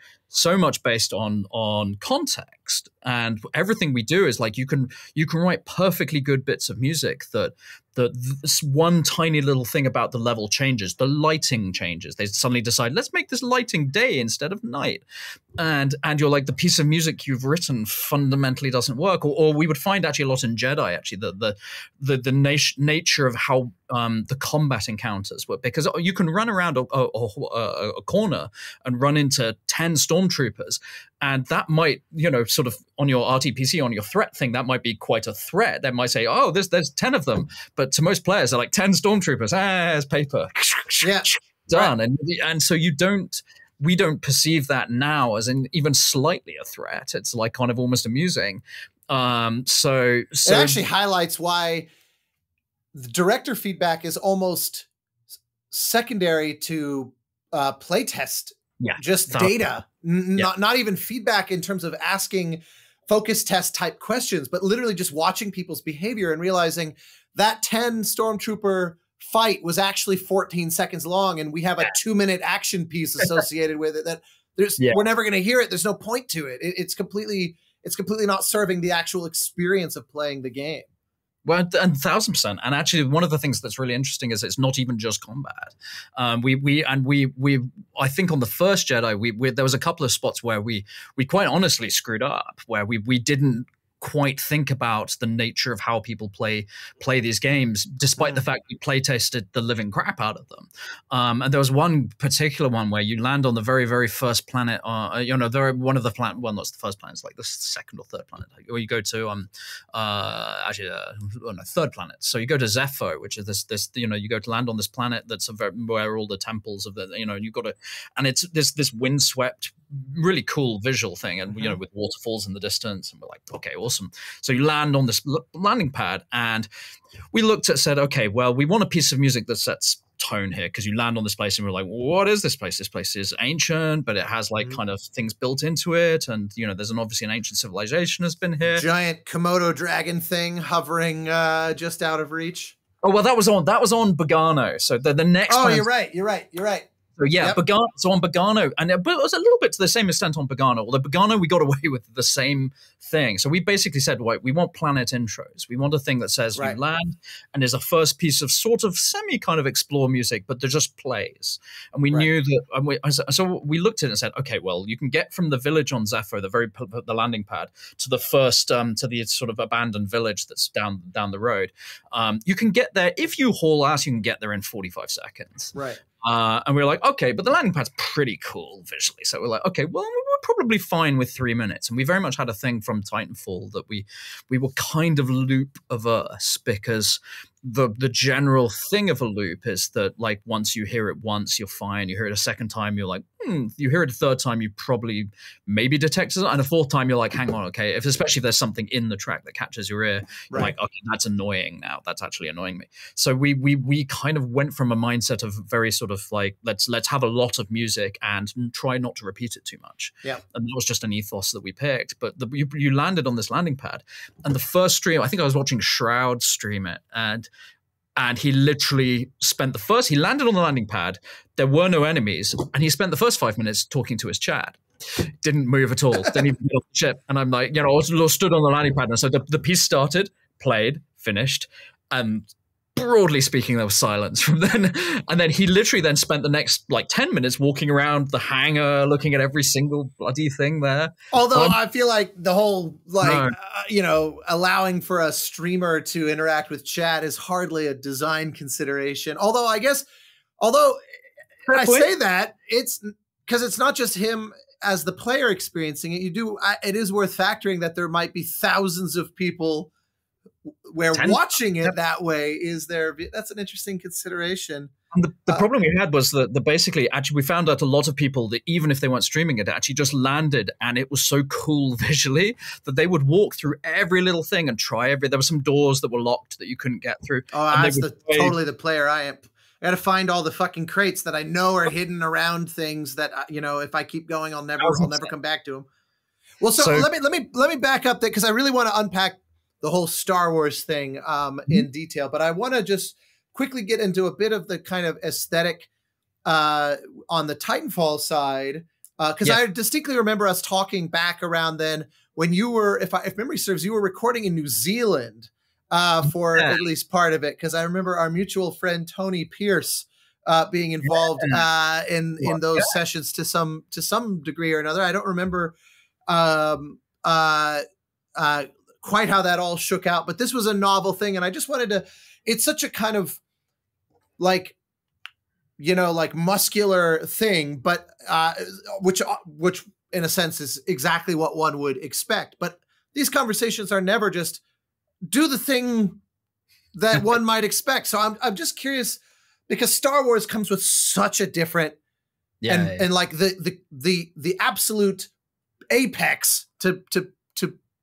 much based on context, and everything we do is like you can write perfectly good bits of music that this one tiny little thing about the level changes, the lighting changes. They suddenly decide, let's make this lighting day instead of night, and you're like, the piece of music you've written fundamentally doesn't work. Or we would find actually a lot in Jedi, actually, the nature of how the combat encounters were, because you can run around a corner and run into 10 stormtroopers, and that might, sort of on your RTPC, on your threat thing, that might be quite a threat. They might say, oh, there's 10 of them. But to most players, they're like 10 stormtroopers. There's paper. Yeah. Done. Right. And so we don't perceive that now as even slightly a threat. It's like kind of almost amusing. So it actually highlights why the director feedback is almost secondary to playtest. Yeah, just data, not even feedback in terms of asking focus test type questions, but literally just watching people's behavior and realizing that 10 stormtrooper fight was actually 14 seconds long, and we have a 2-minute action piece associated with it that we're never going to hear it. There's no point to it. It's completely not serving the actual experience of playing the game. Well, and 1,000%. And actually, one of the things that's really interesting is it's not even just combat. We I think on the first Jedi, there was a couple of spots where we quite honestly screwed up, where we didn't quite think about the nature of how people play these games, despite the fact we play tested the living crap out of them. And there was one particular one where you land on the very, very first planet. They're one of the planet. Well, not the first planet. It's like the second or third planet. Where you go to third planet. So you go to Zepho, which is this you go to land on this planet that's where all the temples of the you've got to, and it's this windswept, really cool visual thing, and with waterfalls in the distance, and we're like, okay, awesome. So you land on this landing pad, and we said, okay, well, we want a piece of music that sets tone here, because you land on this place and we're like, what is this place? This place is ancient, but it has like kind of things built into it, and there's obviously an ancient civilization has been here. Giant Komodo dragon thing hovering just out of reach. Oh well, that was on Bogano. So the next. Oh, you're right. So yeah, yep. So on Bogano, but it was a little bit to the same extent on Bogano. Although Bogano, we got away with the same thing. So we basically said, wait, we want planet intros. We want a thing that says you land, and there's a first piece of sort of semi kind of explore music, but there just plays. And we knew that. So we looked at it and said, okay, well, you can get from the village on Zepho, the landing pad, to the first to the sort of abandoned village that's down the road. You can get there if you haul ass. You can get there in 45 seconds. Right. And we were like, okay, but the landing pad's pretty cool visually. So we're like, okay, well, we're probably fine with 3 minutes. And we very much had a thing from Titanfall that we were kind of loop averse, because the general thing of a loop is that, like, once you hear it once, you're fine. You hear it a second time, you're like, you hear it a third time, you probably maybe detect it, and a fourth time, you're like, hang on, okay. Especially if there's something in the track that catches your ear, you're like, okay, that's annoying now. That's actually annoying me. So we kind of went from a mindset of very sort of like, let's have a lot of music and try not to repeat it too much. Yeah. And that was just an ethos that we picked. But you landed on this landing pad, and the first stream, I think I was watching Shroud stream it, and he literally spent he landed on the landing pad. There were no enemies, and he spent the first 5 minutes talking to his chat. Didn't move at all. Didn't even get off the ship. And I'm like, I was stood on the landing pad, and so the piece started, played, finished, and broadly speaking, there was silence from then. And then he literally then spent the next like 10 minutes walking around the hangar, looking at every single bloody thing there. Although I feel like the whole allowing for a streamer to interact with chat is hardly a design consideration. Although I say that, it's because it's not just him as the player experiencing it. It is worth factoring that there might be thousands of people where watching it that way is there. That's an interesting consideration. And the problem we had was that basically, actually, we found out a lot of people that even if they weren't streaming it, actually just landed, and it was so cool visually that they would walk through every little thing and try there were some doors that were locked that you couldn't get through. Oh, that's totally the player I am. I got to find all the fucking crates that I know are hidden around things that if I keep going, I'll never come back to them. Well, so let me back up there, because I really want to unpack the whole Star Wars thing in detail, but I want to just quickly get into a bit of the kind of aesthetic on the Titanfall side, because I distinctly remember us talking back around then when you were, if memory serves, you were recording in New Zealand for at least part of it, because I remember our mutual friend Tony Pierce being involved in those sessions to some degree or another. I don't remember quite how that all shook out, but this was a novel thing, and I just wanted to. It's such a kind of like muscular thing, but which in a sense is exactly what one would expect. But these conversations are never just do the thing that one might expect. So I'm just curious, because Star Wars comes with such a different and like the absolute apex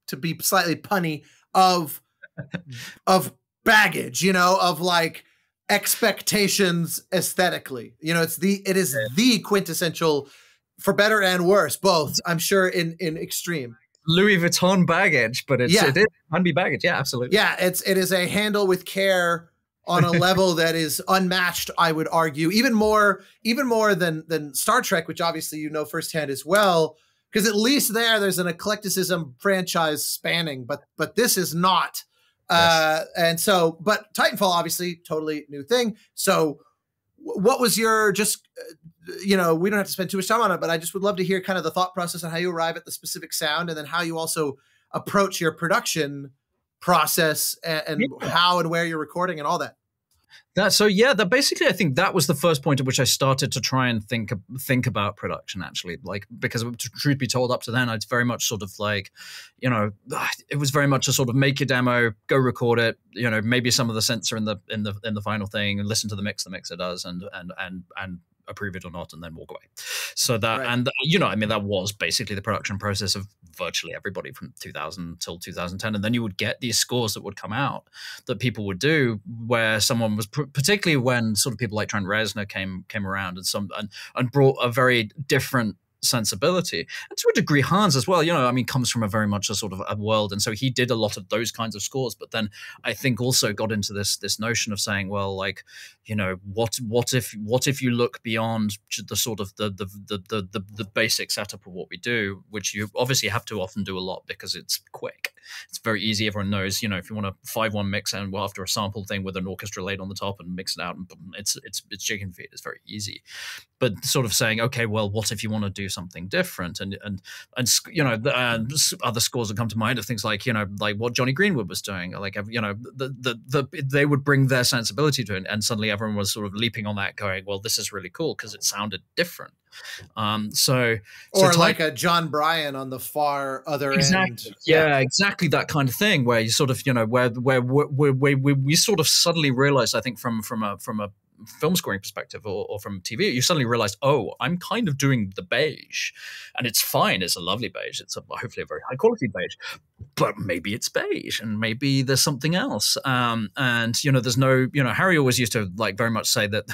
to be slightly punny of baggage, of like expectations aesthetically. It is the quintessential, for better and worse, both, I'm sure, in extreme. Louis Vuitton baggage, but it can be baggage. Yeah, absolutely. Yeah, it is a handle with care on a level that is unmatched, I would argue, even more than Star Trek, which obviously firsthand as well. Because at least there's an eclecticism franchise spanning, but this is not. And so, but Titanfall, obviously, totally new thing. So what was your we don't have to spend too much time on it, but I just would love to hear kind of the thought process on how you arrive at the specific sound, and then how you also approach your production process and how and where you're recording and all that. That basically, I think that was the first point at which I started to try and think about production, actually. Like, because truth be told, up to then, it's very much sort of like, you know, it was very much a sort of make your demo, go record it, you know, maybe some of the synths are in the final thing, and listen to the mixer does, and approve it or not, and then walk away. So that, right. And you know, I mean, that was basically the production process of virtually everybody from 2000 till 2010. And then you would get these scores that would come out that people would do, where someone was particularly when sort of people like Trent Reznor came around and brought a very different sensibility, and to a degree Hans as well, you know, I mean, comes from a very much a sort of a world, and so he did a lot of those kinds of scores, but then I think also got into this notion of saying, well, like, you know, what if you look beyond the sort of the basic setup of what we do, which you obviously have to often do a lot because it's quick, it's very easy, everyone knows, you know, if you want a 5/1 mix and after a sample thing with an orchestra laid on the top and mix it out, and it's chicken feed, it's very easy. But sort of saying, okay, well, what if you want to do something different? And you know, other scores that come to mind are things like, you know, like what Johnny Greenwood was doing, like, you know, they would bring their sensibility to it, and suddenly everyone was sort of leaping on that, going, well, this is really cool because it sounded different. So like a John Bryan on the far other end. Yeah, exactly that kind of thing, where you sort of, you know, where we sort of suddenly realized, I think from a film scoring perspective or from TV, you suddenly realized, oh, I'm kind of doing the beige, and it's fine. It's a lovely beige. It's hopefully a very high quality beige, but maybe it's beige and maybe there's something else. And, you know, there's no, you know, Harry always used to like very much say that,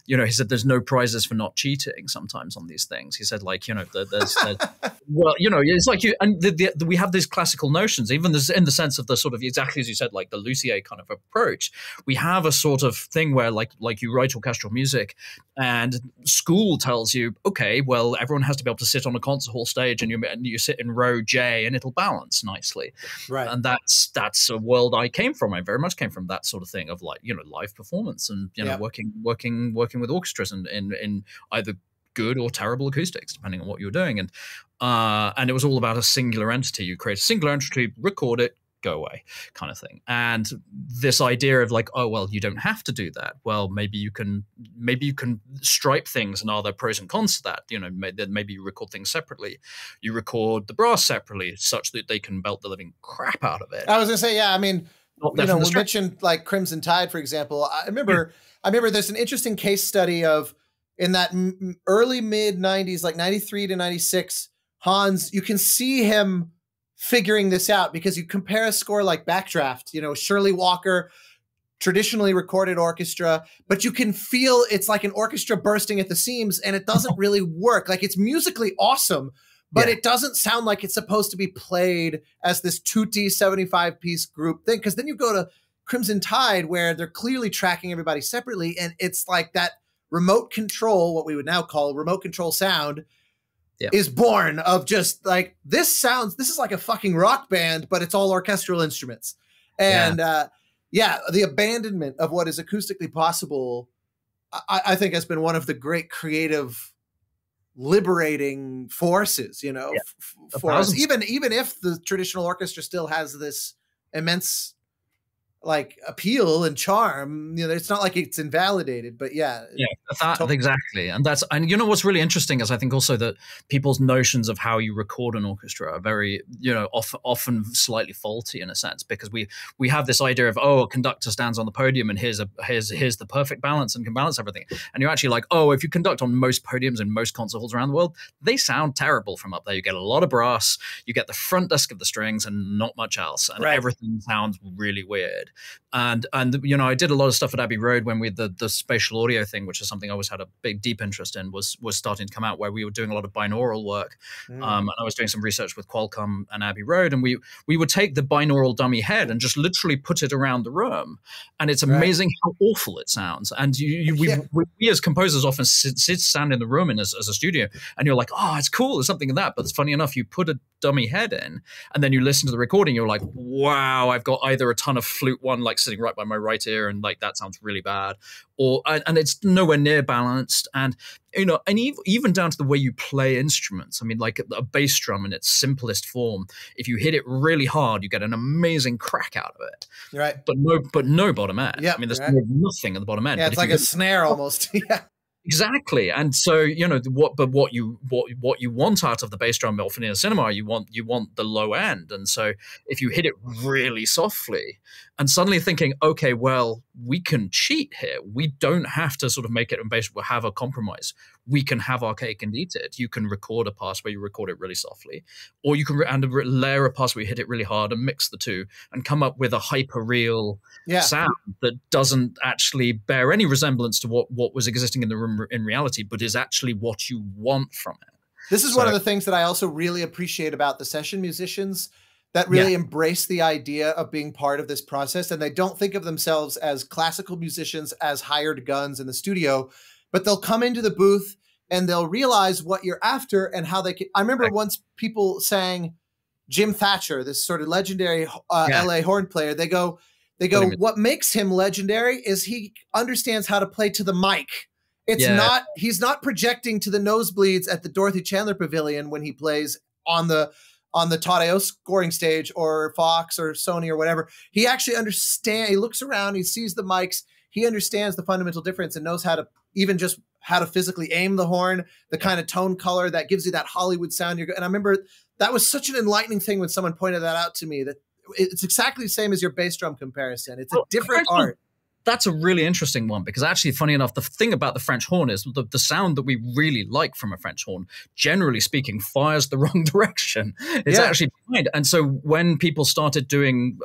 you know, he said there's no prizes for not cheating sometimes on these things. He said, like, you know, there's well, you know, it's like we have these classical notions, even in the sense of the sort of, exactly as you said, like the Lussier kind of approach. We have a sort of thing where like you write orchestral music and school tells you, okay, well, everyone has to be able to sit on a concert hall stage, and you sit in row J and it'll balance nicely. Right. And that's a world I came from. I very much came from that sort of thing of, like, you know, live performance and, you know, working with orchestras and in either good or terrible acoustics, depending on what you're doing. And it was all about a singular entity. You create a singular entity, record it, go away, kind of thing. And this idea of like, oh, well, you don't have to do that. Well, maybe you can stripe things, and are there pros and cons to that? You know, maybe you record things separately. You record the brass separately, such that they can belt the living crap out of it. I was gonna say, yeah, I mean, you know, we mentioned like Crimson Tide, for example. I remember there's an interesting case study of, in that early mid 90s, like 93 to 96, Hans, you can see him figuring this out, because you compare a score like Backdraft, you know, Shirley Walker, traditionally recorded orchestra, but you can feel it's like an orchestra bursting at the seams, and it doesn't really work. Like, it's musically awesome, but it doesn't sound like it's supposed to be played as this tutti 75-piece group thing. Because then you go to Crimson Tide, where they're clearly tracking everybody separately, and it's like that remote control, what we would now call remote control sound, is born of just like, this is like a fucking rock band, but it's all orchestral instruments. And the abandonment of what is acoustically possible, I think, has been one of the great creative liberating forces, you know, for us, even if the traditional orchestra still has this immense like appeal and charm, you know, it's not like it's invalidated, but exactly. And you know what's really interesting is, I think also that people's notions of how you record an orchestra are very, you know, often slightly faulty in a sense, because we have this idea of, oh, a conductor stands on the podium and here's the perfect balance and can balance everything, and you're actually like, oh, if you conduct on most podiums in most concert halls around the world, they sound terrible from up there. You get a lot of brass, you get the front desk of the strings, and not much else, and everything sounds really weird. And you know, I did a lot of stuff at Abbey Road when we had the spatial audio thing, which is something I always had a deep interest in, was starting to come out, where we were doing a lot of binaural work. And I was doing some research with Qualcomm and Abbey Road, and we would take the binaural dummy head and just literally put it around the room, and it's amazing how awful it sounds. And we as composers often stand in the room as a studio, and you're like, oh, it's cool, there's something in that. But it's funny enough, you put a dummy head in, and then you listen to the recording, you're like, wow, I've got either a ton of flute flute one like sitting right by my right ear, and like that sounds really bad, or and it's nowhere near balanced, and and even down to the way you play instruments. I mean, like a bass drum in its simplest form, if you hit it really hard, you get an amazing crack out of it. Right. But no bottom end. Yeah. I mean, there's nothing at the bottom end. Yeah, but it's like a snare almost. Yeah. Exactly, and so what you want out of the bass drum often in a cinema, you want the low end, and so if you hit it really softly, and suddenly thinking, okay, well, we can cheat here. We don't have to sort of make it and basically have a compromise. We can have our cake and eat it. You can record a pass where you record it really softly, or you can layer a pass where you hit it really hard and mix the two and come up with a hyper real sound that doesn't actually bear any resemblance to what was existing in the room in reality, but is actually what you want from it. This is one of the things that I also really appreciate about the session musicians that really embrace the idea of being part of this process. And they don't think of themselves as classical musicians, as hired guns in the studio, but they'll come into the booth and they'll realize what you're after and how they can. I remember once people sang Jim Thatcher, this sort of legendary LA horn player. They go, what makes him legendary is he understands how to play to the mic. He's not projecting to the nosebleeds at the Dorothy Chandler Pavilion when he plays on the Todd AO scoring stage or Fox or Sony or whatever. He actually understands, he looks around, he sees the mics, he understands the fundamental difference and knows how to physically aim the horn, the kind of tone color that gives you that Hollywood sound. And I remember that was such an enlightening thing when someone pointed that out to me, that it's exactly the same as your bass drum comparison. It's a different art. That's a really interesting one, because actually, funny enough, the thing about the French horn is the sound that we really like from a French horn, generally speaking, fires the wrong direction. It's actually behind. And so when people started doing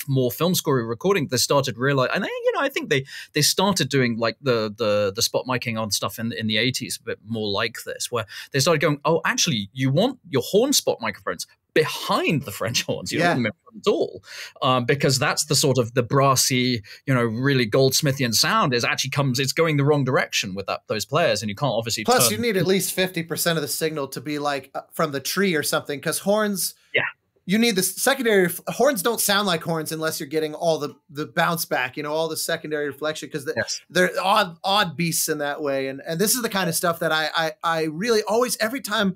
more film score recording, they started realizing, and I think they started doing like the spot miking on stuff in the 80s, a bit more like this, where they started going, oh, actually, you want your horn spot microphones behind the French horns. You don't want them in front at all, because that's the sort of the brassy, really Goldsmithian sound it's going the wrong direction with those players, and you can't obviously. Plus, you need at least 50% of the signal to be like from the tree or something, because horns. Yeah. You need the secondary horns. Don't sound like horns unless you're getting all the bounce back, all the secondary reflection, because they're odd beasts in that way. And this is the kind of stuff that I really always, every time.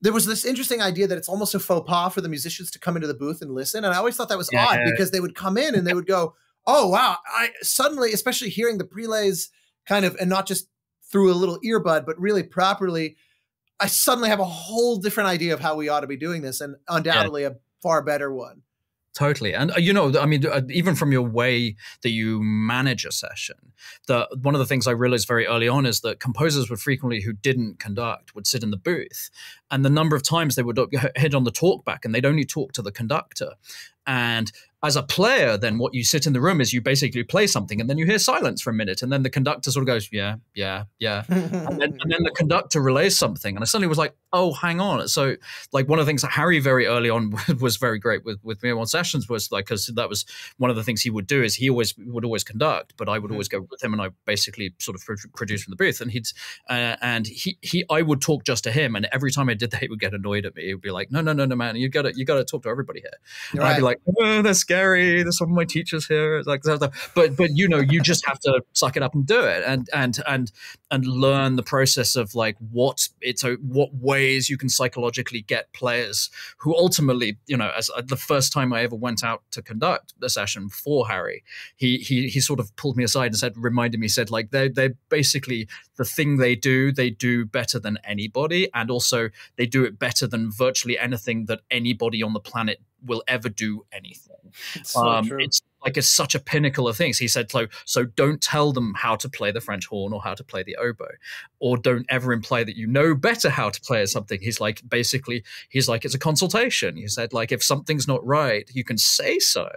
There was this interesting idea that it's almost a faux pas for the musicians to come into the booth and listen. And I always thought that was odd, because they would come in and they would go, oh, wow. I suddenly, especially hearing the prelays kind of, and not just through a little earbud, but really properly, I suddenly have a whole different idea of how we ought to be doing this, and undoubtedly a far better one. Totally. And, even from your way that you manage a session, one of the things I realized very early on is that composers would frequently, who didn't conduct, would sit in the booth. And the number of times they would hit on the talkback and they'd only talk to the conductor. And as a player, then what you sit in the room is you basically play something and then you hear silence for a minute. And then the conductor sort of goes, yeah. and then the conductor relays something. And I suddenly was like, oh, hang on. So like one of the things that Harry very early on was very great with me on sessions was like, because that was one of the things he would do is he would always conduct, but I would always go with him and I basically sort of produce from the booth. And I would talk just to him. And every time I did that, he would get annoyed at me. He would be like, no, man, you got to talk to everybody here. And I'd be like, oh, that's scary. There's some of my teachers here. Like, but you just have to suck it up and do it, and learn the process of like what ways you can psychologically get players who ultimately, as the first time I ever went out to conduct the session for Harry, he sort of pulled me aside and reminded me, like they basically the thing they do better than anybody, and also they do it better than virtually anything that anybody on the planet will ever do anything. It's it's such a pinnacle of things. He said, so don't tell them how to play the French horn or how to play the oboe, or don't ever imply that you know better how to play something. He's like, it's a consultation. He said, like, if something's not right, you can say so,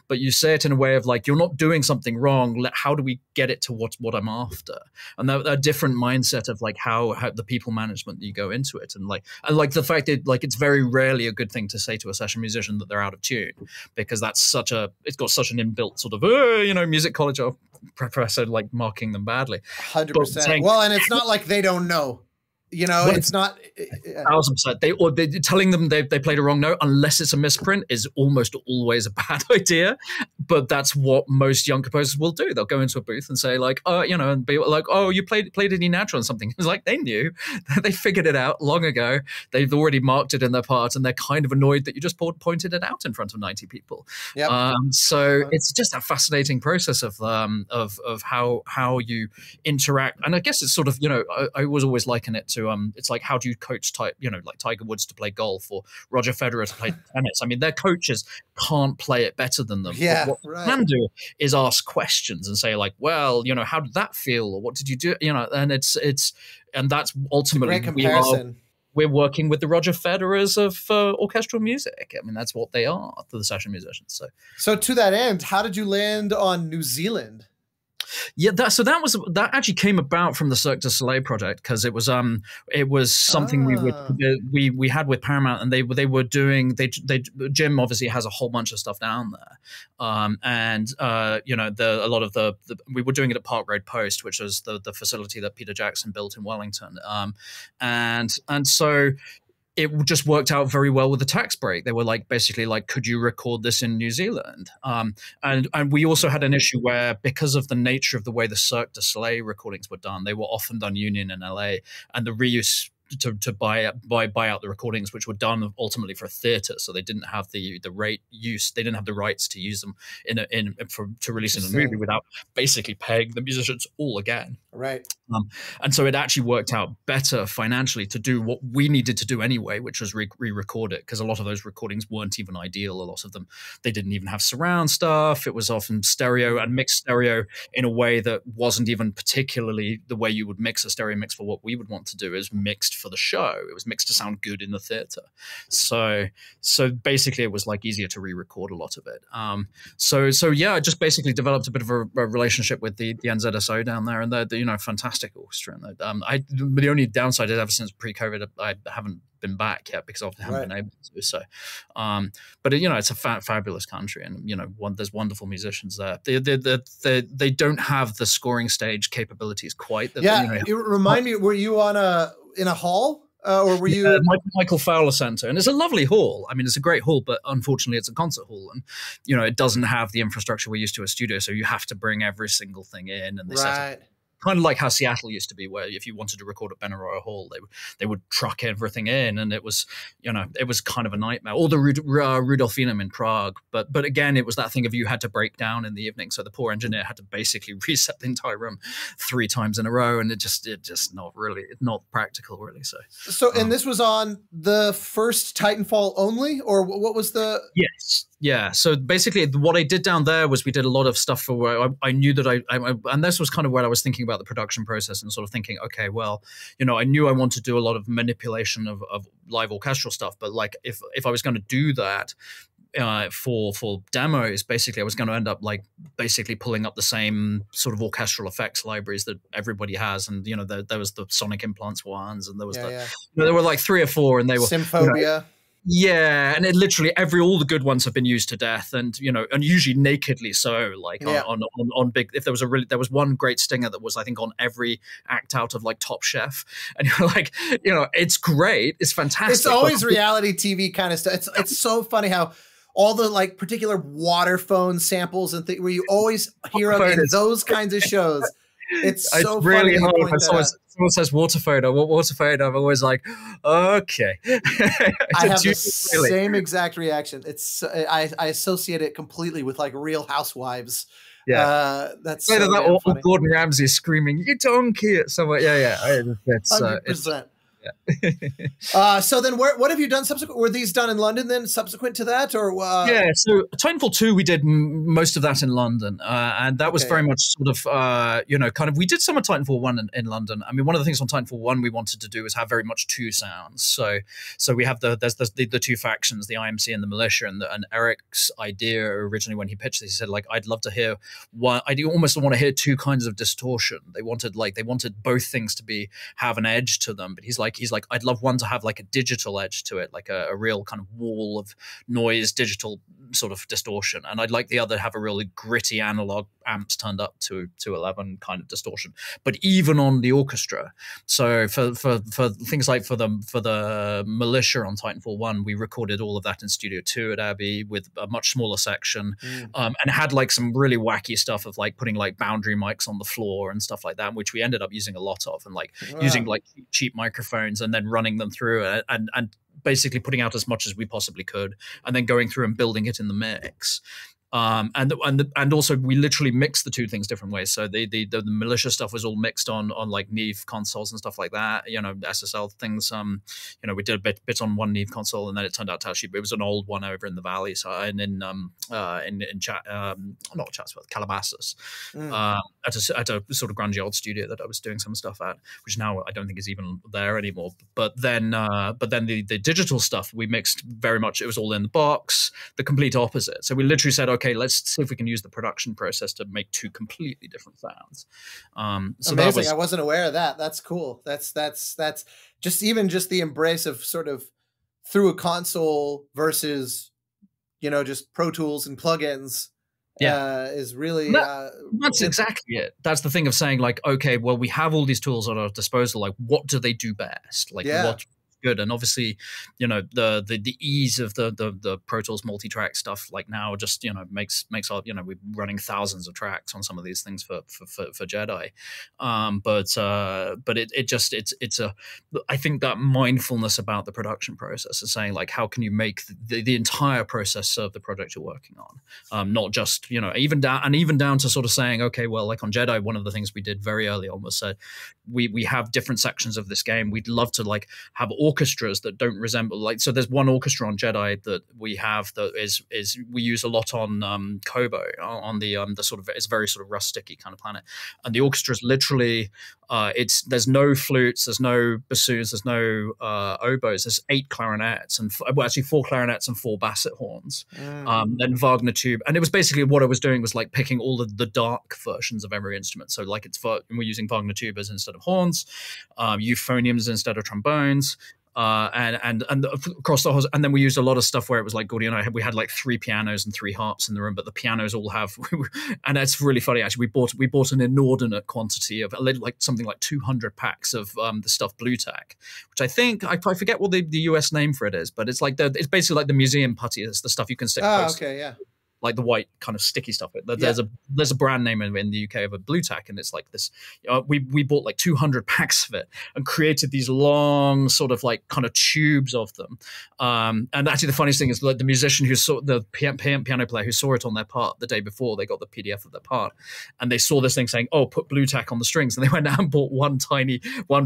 but you say it in a way of like, you're not doing something wrong. How do we get it to what I'm after? And a different mindset of like how the people management that you go into it. And the fact that like, it's very rarely a good thing to say to a session musician that they're out of tune, because it's got such an inbuilt sort of music college professor like marking them badly. 100%. Well, and it's not like they don't know. You know, Well, it's not. 1,000%. They telling them they played a wrong note, unless it's a misprint, is almost always a bad idea. But that's what most young composers will do. They'll go into a booth and say like, oh, you know, and be like, oh, you played it E natural and something. It's like they knew, they figured it out long ago. They've already marked it in their part, and they're kind of annoyed that you just pointed it out in front of 90 people. Yep. So it's just a fascinating process of how you interact. And I guess it's sort of, you know, I was always liken it to it's like, how do you coach like Tiger Woods to play golf or Roger Federer to play tennis? I mean, their coaches can't play it better than them. Yeah, but what they can do is ask questions and say like, well, you know, how did that feel, or what did you do? You know, and and that's ultimately great comparison. We're working with the Roger Federers of orchestral music. I mean, that's what they are, the session musicians. So to that end, how did you land on New Zealand? Yeah, that actually came about from the Cirque du Soleil project, because it was something we had with Paramount, and they were doing Jim obviously has a whole bunch of stuff down there, and you know, a lot of the we were doing it at Park Road Post, which was the facility that Peter Jackson built in Wellington, and so it just worked out very well with the tax break. They were like, basically like, could you record this in New Zealand? And we also had an issue where, because of the nature of the way the Cirque du Soleil recordings were done, they were often done union in LA, and the reuse to buy out the recordings, which were done ultimately for a theater, so they didn't have the rate use, they didn't have the rights to use them to release in a movie without basically paying the musicians all again. Right. And so it actually worked out better financially to do what we needed to do anyway, which was re-record it, because a lot of those recordings weren't even ideal. A lot of them, they didn't even have surround stuff. It was often stereo and mixed stereo in a way that wasn't even particularly the way you would mix a stereo mix for what we would want to do, is mixed for the show. It was mixed to sound good in the theater. So basically it was like easier to re-record a lot of it. So yeah, I just basically developed a bit of a relationship with the NZSO down there, and they're you know, fantastic orchestra. And the only downside is, ever since pre-COVID, I haven't been back yet because I haven't been able to. So, but you know, it's a fabulous country, and you know, there's wonderful musicians there. They don't have the scoring stage capabilities quite. Remind me, were you in a hall? Or were you Michael Fowler Center? And it's a lovely hall. I mean, it's a great hall, but unfortunately it's a concert hall, and you know, it doesn't have the infrastructure we're used to a studio, so you have to bring every single thing in, and they set up, kind of like how Seattle used to be, where if you wanted to record at Benaroya Hall, they would truck everything in, and it was, you know, it was kind of a nightmare. Or the Rudolfinum in Prague, but again, it was that thing of you had to break down in the evening, so the poor engineer had to basically reset the entire room 3 times in a row, and it just not practical really. So and this was on the first Titanfall only, or what was the? Yes. Yeah. So basically what I did down there was we did a lot of stuff for where I knew that I and this was kind of where I was thinking about the production process, and sort of thinking, okay, well, you know, I knew I wanted to do a lot of manipulation of live orchestral stuff, but like if I was going to do that for demos, basically I was going to end up like basically pulling up the same sort of orchestral effects libraries that everybody has, and you know, there was the Sonic Implants ones, and there was there were like 3 or 4, and they were Symphobia. You know, yeah, and it literally all the good ones have been used to death, and you know, and usually nakedly so. Like on big, if there was one great stinger that was, I think, on every act out of like Top Chef, and you're like, you know, it's great, it's fantastic. It's always reality TV kind of stuff. It's so funny how all the like particular water phone samples and things where you always hear them in those kinds of shows. It's so really funny hard when someone says water photo. What water photo? I'm always like, okay. I have the same exact reaction. It's I associate it completely with like Real Housewives. Yeah, that's so that or Gordon Ramsay screaming, "You donkey!" at someone. Yeah. It's 100%. So then what have you done subsequent? Were these done in London then subsequent to that, or yeah, so Titanfall 2 we did most of that in London, and that was very much sort of you know, kind of, we did some of Titanfall 1 in London. I mean, one of the things on Titanfall 1 we wanted to do was have very much 2 sounds, so we have there's the 2 factions, the IMC and the militia, and Eric's idea originally when he pitched this, he said like, I'd love to hear one, I do almost want to hear 2 kinds of distortion. They wanted both things to have an edge to them, but he's like, I'd love one to have like a digital edge to it, like a real kind of wall of noise, digital sort of distortion, and I'd like the other to have a really gritty analog amps turned up to 11 kind of distortion. But even on the orchestra, so for things like for the Militia on Titanfall 1, we recorded all of that in Studio 2 at Abbey with a much smaller section, and had like some really wacky stuff of like putting like boundary mics on the floor and stuff like that, which we ended up using a lot of, and like using like cheap microphones and then running them through and basically putting out as much as we possibly could, and then going through and building it in the mix. And also we literally mixed the two things different ways. So the Militia stuff was all mixed on like Neve consoles and stuff like that. You know, SSL things. You know, we did a bit on one Neve console, and then it turned out to actually it was an old one over in the Valley. So and in not Chatsworth, Calabasas, at a sort of grungy old studio that I was doing some stuff at, which now I don't think is even there anymore. But then the digital stuff we mixed very much. It was all in the box. The complete opposite. So we literally said, okay, let's see if we can use the production process to make two completely different sounds. So amazing. I wasn't aware of that. That's cool. That's just the embrace of sort of through a console versus, you know, just Pro Tools and plugins. Is really that's exactly it. That's the thing of saying like, okay, well, we have all these tools at our disposal. Like, what do they do best? Like, what good? And obviously, you know, the ease of the Pro Tools multi-track stuff like now just, you know, makes our, you know, we're running thousands of tracks on some of these things for Jedi. But it's I think that mindfulness about the production process is saying like, how can you make the entire process serve the project you're working on? Not just, you know, even down to sort of saying, okay, well, like on Jedi, one of the things we did very early on was said, we have different sections of this game. We'd love to like have orchestras that don't resemble, like, so there's one orchestra on Jedi that we have that is we use a lot on Kobo, on the sort of, it's very sort of rusticy kind of planet, and the orchestra is literally there's no flutes, there's no bassoons, there's no oboes, there's 8 clarinets and actually 4 clarinets and 4 basset horns, then Wagner tube, and it was basically what I was doing was like picking all of the dark versions of every instrument. So like we're using Wagner tubas instead of horns, euphoniums instead of trombones. And across the whole, and then we used a lot of stuff where it was like Gordy and I we had like 3 pianos and 3 harps in the room, but the pianos all have, and it's really funny actually. We bought an inordinate quantity of like something like 200 packs of the stuff Blu-Tack, which I think I forget what the US name for it is, but it's like it's basically like the museum putty. It's the stuff you can stick. Okay, yeah. Like the white kind of sticky stuff. There's a brand name in the UK of a Blu-Tack, and it's like this. We bought like 200 packs of it and created these long sort of like kind of tubes of them. And actually, the funniest thing is like the musician who saw the piano player who saw it on their part the day before they got the PDF of their part, and they saw this thing saying, "Oh, put Blu-Tack on the strings," and they went out and bought one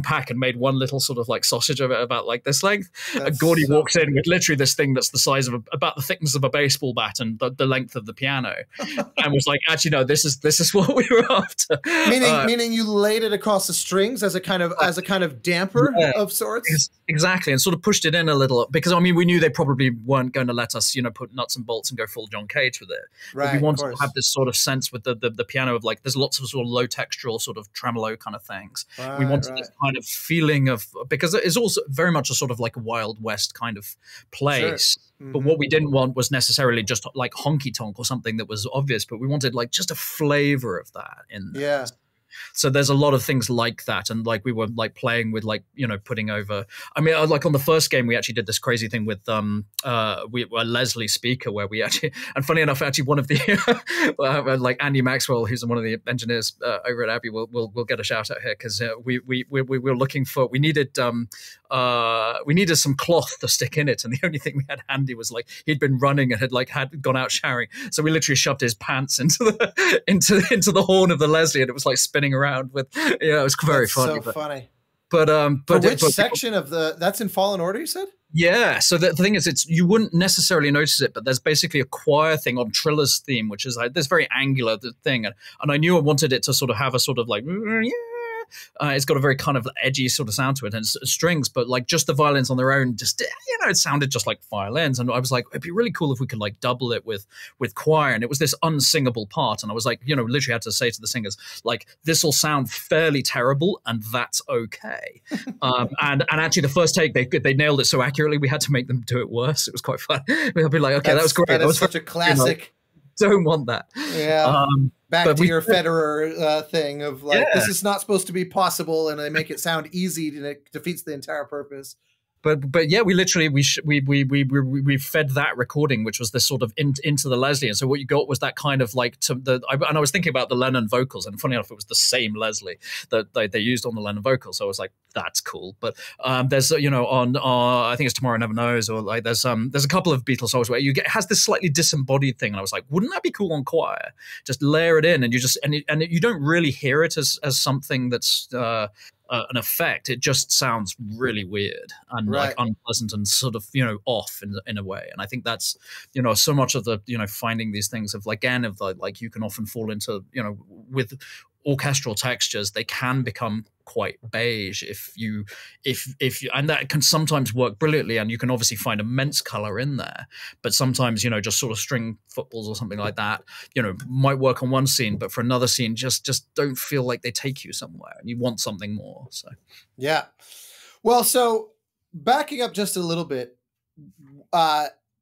pack and made one little sort of like sausage of it about like this length. And Gordy walks in with literally this thing that's the size of about the thickness of a baseball bat and the length of the piano, and was like, actually no, this is what we were after. Meaning you laid it across the strings as a kind of damper of sorts. Exactly, and sort of pushed it in a little, because I mean we knew they probably weren't going to let us, you know, put nuts and bolts and go full John Cage with it. Right, but we wanted to have this sort of sense with the piano of like there's lots of sort of low textural sort of tremolo kind of things. We wanted this kind of feeling of, because it's also very much a sort of like a Wild West kind of place. Sure. Mm-hmm. But what we didn't want was necessarily just like honky tonk or something that was obvious, but we wanted like just a flavor of that in there. Yeah. So there's a lot of things like that, and like we were like playing with like, you know, putting over. I mean, like on the first game, we actually did this crazy thing with a Leslie speaker were we actually, and funny enough, actually one of the like Andy Maxwell, who's one of the engineers over at Abbey, will get a shout out here because we were looking for, we needed some cloth to stick in it, and the only thing we had handy was like he'd been running and had gone out showering, so we literally shoved his pants into the horn of the Leslie, and it was like spinning around with, you know, it was very funny. So funny. But which section of that's in Fallen Order, you said? Yeah. So the thing is, you wouldn't necessarily notice it, but there's basically a choir thing on Trilla's theme, which is like this very angular thing, and I knew I wanted it to sort of have a sort of like It's got a very kind of edgy sort of sound to it, and strings, but like just the violins on their own, just it sounded just like violins. And I was like, it'd be really cool if we could like double it with choir. And it was this unsingable part, and I was like, literally had to say to the singers, like, this will sound fairly terrible, and that's okay. And actually, the first take they nailed it so accurately, we had to make them do it worse. It was quite fun. We'll be like, okay, that was great. That was such a classic. Don't want that. Yeah. Back to your Federer thing of like, this is not supposed to be possible, and they make it sound easy, and it defeats the entire purpose. But yeah, we literally we fed that recording, which was this sort of into the Leslie, and so what you got was that kind of like and I was thinking about the Lennon vocals, and funny enough, it was the same Leslie that they used on the Lennon vocals. So I was like, that's cool. But there's on I think it's Tomorrow Never Knows, or like there's a couple of Beatles songs where it has this slightly disembodied thing, and I was like, wouldn't that be cool on choir? Just layer it in, and you don't really hear it as something that's an effect. It just sounds really weird and like unpleasant and sort of off in a way. And I think that's so much of the finding these things of like you can often fall into with orchestral textures, they can become quite beige if you and that can sometimes work brilliantly, and you can obviously find immense color in there, but sometimes just sort of string footballs or something like that might work on one scene, but for another scene just don't feel like they take you somewhere, and you want something more. So yeah, well, so backing up just a little bit,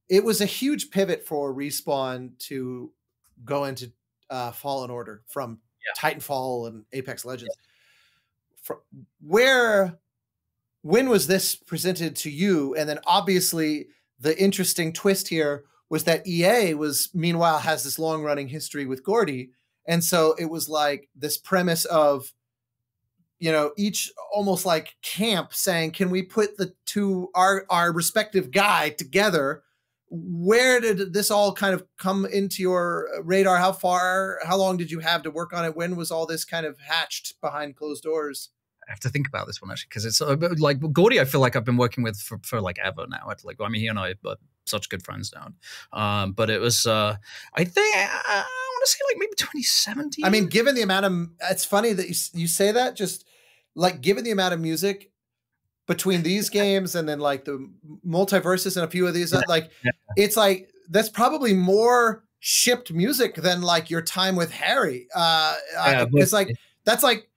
it was a huge pivot for Respawn to go into Fallen Order from Titanfall and Apex Legends. When was this presented to you? And then obviously the interesting twist here was that EA meanwhile has this long running history with Gordy. And so it was like this premise of, each almost like camp saying, can we put the two, our respective guy together? Where did this all kind of come into your radar? How long did you have to work on it? When was all this kind of hatched behind closed doors? I have to think about this one actually, because it's like Gordy, I feel like I've been working with for like ever now. He and I are such good friends now. But it was, I think, I want to say like maybe 2017. I mean, given the amount of, it's funny that you say that, just like given the amount of music between these games and then like the Multiverses and a few of these, it's like, that's probably more shipped music than like your time with Harry. It's like, that's like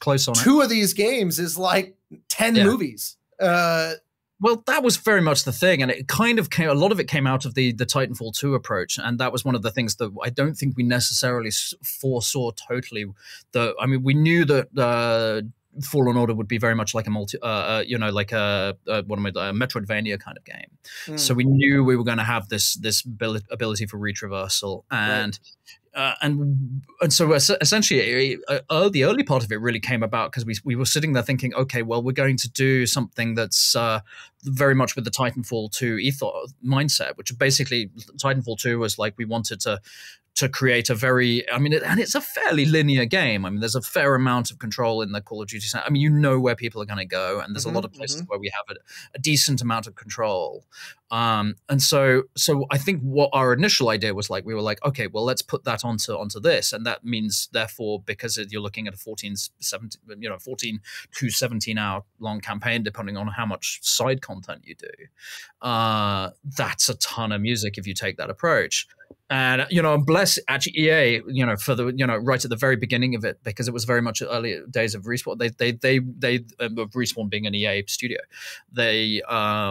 close on two of these games is like 10 movies. Well, that was very much the thing, and it kind of a lot of it came out of the Titanfall 2 approach, and that was one of the things that I don't think we necessarily foresaw totally. We knew that Fallen Order would be very much like a Metroidvania kind of game. So we knew we were going to have this ability for retraversal, and so essentially, the early part of it really came about because we were sitting there thinking, okay, well, we're going to do something that's very much with the Titanfall 2 ethos mindset, which basically Titanfall 2 was like we wanted to create a very, and it's a fairly linear game. I mean, there's a fair amount of control in the Call of Duty. I mean, where people are going to go, and there's a lot of places where we have a decent amount of control. And so I think what our initial idea was like, we were like, okay, well, let's put that onto this, and that means therefore, because you're looking at a 14 to 17 hour long campaign, depending on how much side content you do, that's a ton of music if you take that approach. And bless actually EA, for the right at the very beginning of it, because it was very much early days of Respawn. They Respawn being an EA studio,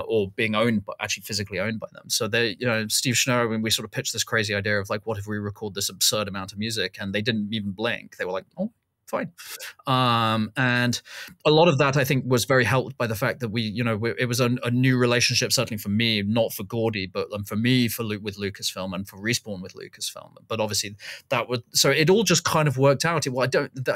or being owned, but actually physically owned by them. So Steve Schnurr, when we sort of pitched this crazy idea of like, what if we record this absurd amount of music, and they didn't even blink. They were like, oh, fine. And a lot of that, I think, was very helped by the fact that it was a new relationship, certainly for me, not for Gordy, but for me, with Lucasfilm, and for Respawn with Lucasfilm. But obviously so it all just kind of worked out. I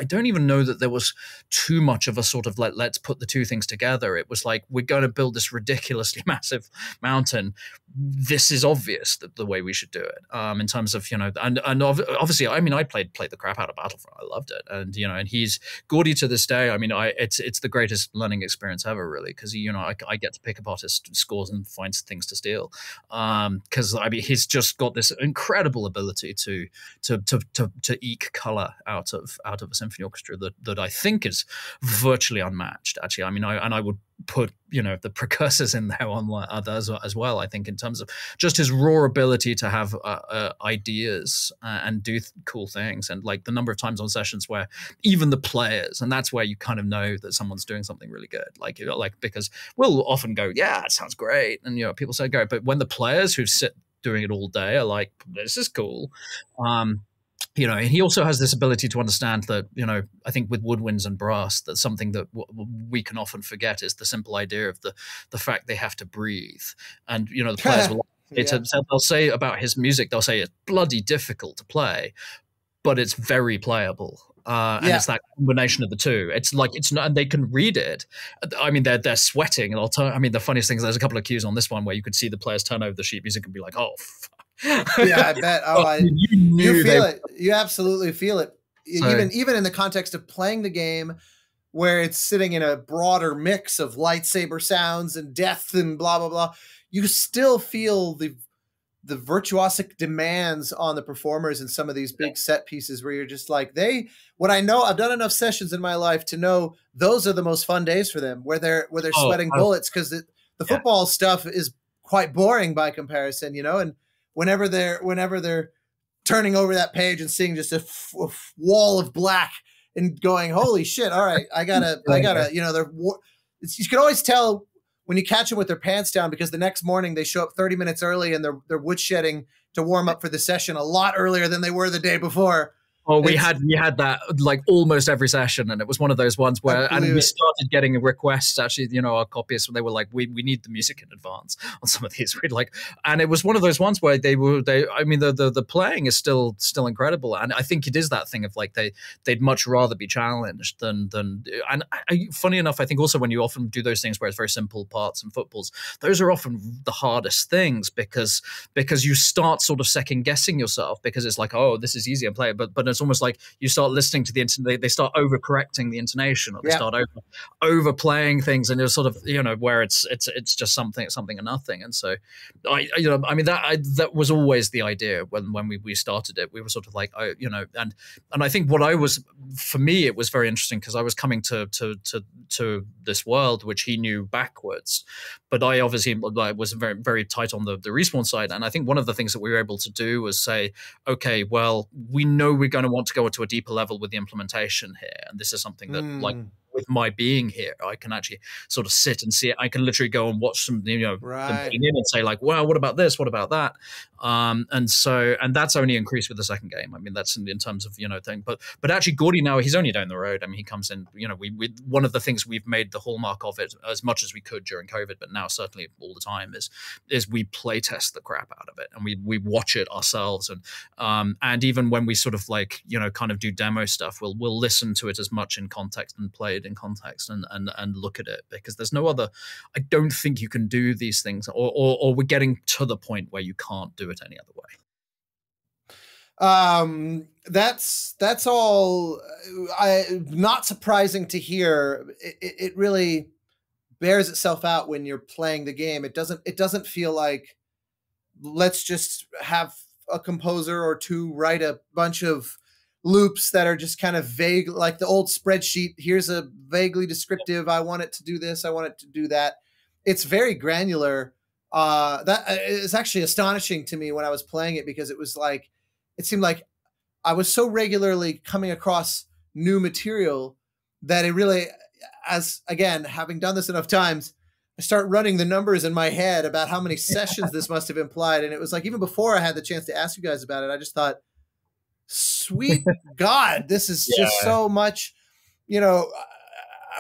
don't even know that there was too much of a sort of let's put the two things together. It was like, we're going to build this ridiculously massive mountain. This is obvious that the way we should do it, in terms of, and obviously, I played the crap out of Battlefront. I loved it. And, you know, and he's Gordy to this day. I mean, it's the greatest learning experience ever, really, because you know I get to pick apart his scores and find things to steal, because I mean he's just got this incredible ability to eke color out of a symphony orchestra that I think is virtually unmatched. Actually, I mean, I would put, you know, the precursors in there on others as well. I think in terms of just his raw ability to have ideas and do cool things, and like the number of times on sessions where even the players, and that's where you kind of know that someone's doing something really good. Like, you know, like because we'll often go, yeah, it sounds great, and you know, people say great, but when the players who sit doing it all day are like, this is cool. You know, and he also has this ability to understand that, you know, I think with woodwinds and brass, that's something that we can often forget is the simple idea of the fact they have to breathe. And, you know, the players will they'll say about his music, they'll say it's bloody difficult to play, but it's very playable. And it's that combination of the two. It's like, it's not, and they can read it. I mean, they're sweating. And I mean, the funniest thing is there's a couple of cues on this one where you could see the players turn over the sheet music and be like, oh, fuck. Yeah, I bet. Oh, you feel it. You absolutely feel it. So, even in the context of playing the game, where it's sitting in a broader mix of lightsaber sounds and death and blah blah blah, you still feel the virtuosic demands on the performers in some of these big set pieces where you're just like, what I know, I've done enough sessions in my life to know those are the most fun days for them, where they're sweating bullets, because the football stuff is quite boring by comparison, you know. And whenever they're turning over that page and seeing just a wall of black and going, holy shit, all right, I gotta, you know, you can always tell when you catch them with their pants down, because the next morning they show up 30 minutes early and they're woodshedding to warm up for the session a lot earlier than they were the day before. Oh, we had that like almost every session, and it was one of those ones where, and we started getting requests. Actually, you know, our copyists, they were like, we need the music in advance on some of these. We'd like, and it was one of those ones where they. I mean, the playing is still incredible, and I think it is that thing of like they'd much rather be challenged than. And funny enough, I think also when you often do those things where it's very simple parts and footballs, those are often the hardest things because you start sort of second guessing yourself, because it's like, oh, this is easy and play it, but it's almost like you start listening to they start overcorrecting the intonation, or they start overplaying things, and you're sort of, you know, where it's just something and nothing. And so that was always the idea when we started it. We were sort of like, oh, you know, and I think for me it was very interesting, because I was coming to this world which he knew backwards, but I obviously was very, very tight on the Respawn side. And I think one of the things that we were able to do was say, okay, well, we know we're going to want to go to a deeper level with the implementation here, and this is something that like with my being here, I can actually sort of sit and see it. I can literally go and watch some, you know, them in and say like, well, what about this? What about that? And that's only increased with the second game. I mean, that's in terms of, you know, thing. But actually, Gordy now, he's only down the road. I mean, he comes in, you know, we one of the things we've made the hallmark of it as much as we could during COVID, but now certainly all the time is we play test the crap out of it, and we watch it ourselves, and even when we sort of like, you know, kind of do demo stuff, we'll listen to it as much in context and play it in context and look at it, because there's no other. I don't think you can do these things, or we're getting to the point where you can't do it any other way. That's all. Not surprising to hear. It really bears itself out when you're playing the game. It doesn't feel like, let's just have a composer or two write a bunch of loops that are just kind of vague, like the old spreadsheet. Here's a vaguely descriptive, I want it to do this, I want it to do that. It's very granular. That is actually astonishing to me when I was playing it, because it was like, it seemed like I was so regularly coming across new material that it really, as again, having done this enough times, I start running the numbers in my head about how many sessions this must have implied. And it was like, even before I had the chance to ask you guys about it, I just thought, sweet God, this is just so much, you know.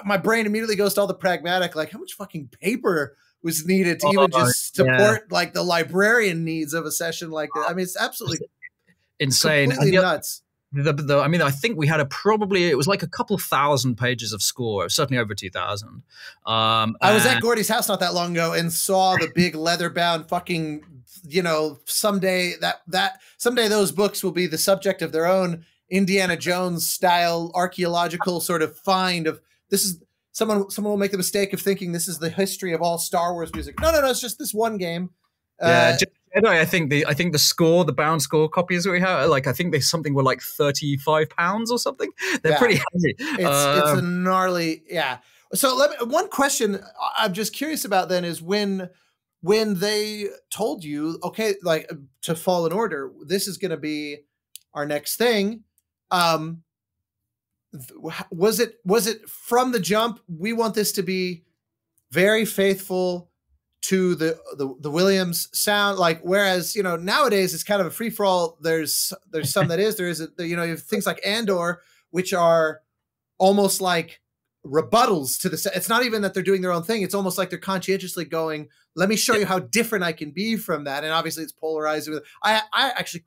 My brain immediately goes to all the pragmatic, like how much fucking paper was needed to even just support like the librarian needs of a session like that. I mean, it's absolutely insane, completely nuts. I mean, I think we had it was like a couple of thousand pages of score, certainly over 2,000. I was at Gordy's house not that long ago and saw the big leather bound fucking, you know, someday those books will be the subject of their own Indiana Jones style archaeological sort of find of this is someone will make the mistake of thinking this is the history of all Star Wars music. No, it's just this one game. Yeah, Jedi. I think the score, the bound score copies that we have, like I think they something were like £35 or something. They're pretty heavy. It's a gnarly, yeah. So one question I'm just curious about then is when they told you, okay, like to Fallen Order, this is going to be our next thing. Was it from the jump? We want this to be very faithful to the Williams sound, like whereas nowadays it's kind of a free for all. There's some that is you have things like Andor, which are almost like rebuttals to the. It's not even that they're doing their own thing. It's almost like they're conscientiously going, let me show you how different I can be from that. And obviously it's polarizing. I actually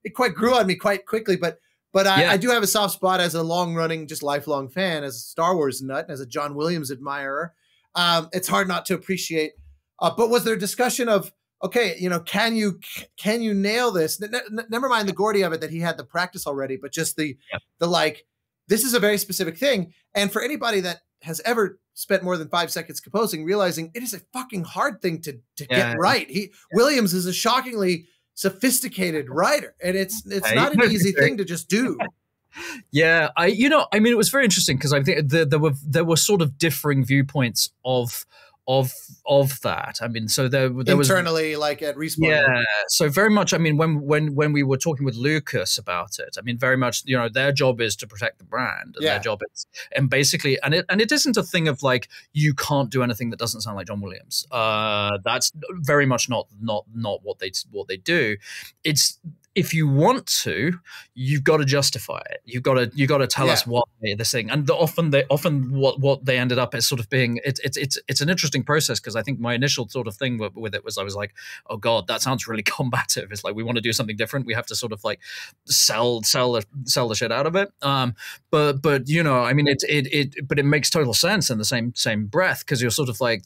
it quite grew on me quite quickly, but I do have a soft spot as a long-running, just lifelong fan, as a Star Wars nut, and as a John Williams admirer. It's hard not to appreciate. But was there a discussion of, okay, can you nail this? Never mind the Gordy of it, that he had the practice already, but just the like, this is a very specific thing. And for anybody that has ever spent more than 5 seconds composing, realizing it is a fucking hard thing to get right. Williams is a shockingly sophisticated writer, and it's not an easy thing to just do. Yeah, it was very interesting because I think there were sort of differing viewpoints of that. I mean, so there was internally, like at Respawn. Yeah, so very much. I mean, when we were talking with Lucas about it, I mean, very much, their job is to protect the brand, and their job is, and basically, and it isn't a thing of like you can't do anything that doesn't sound like John Williams. That's very much not what they do. It's, if you want to, you've got to justify it. You've got to tell us why this thing. And often what they ended up as sort of being, it's an interesting process, because I think my initial sort of thing with it was I was like, oh God, that sounds really combative. It's like, we want to do something different. We have to sort of like sell the shit out of it. But I mean, but it makes total sense in the same breath, because you're sort of like,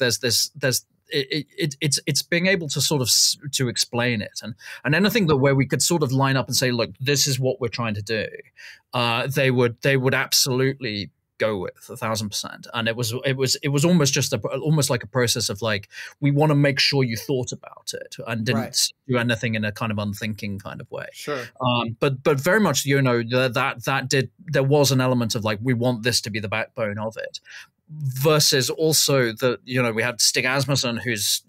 it's being able to sort of to explain it, and anything that where we could sort of line up and say, look, this is what we're trying to do, they would absolutely go with 1,000%. And it was almost just almost like a process of like, we want to make sure you thought about it and didn't do anything in a kind of unthinking kind of way. Sure. But very much, there was an element of like, we want this to be the backbone of it. Versus also we had Stig Asmussen, who's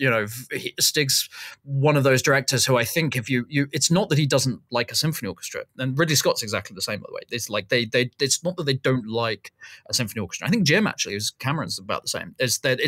Stig's one of those directors who I think if you it's not that he doesn't like a symphony orchestra, and Ridley Scott's exactly the same, by the way. It's like it's not that they don't like a symphony orchestra. I think Jim actually, Cameron's about the same. It's that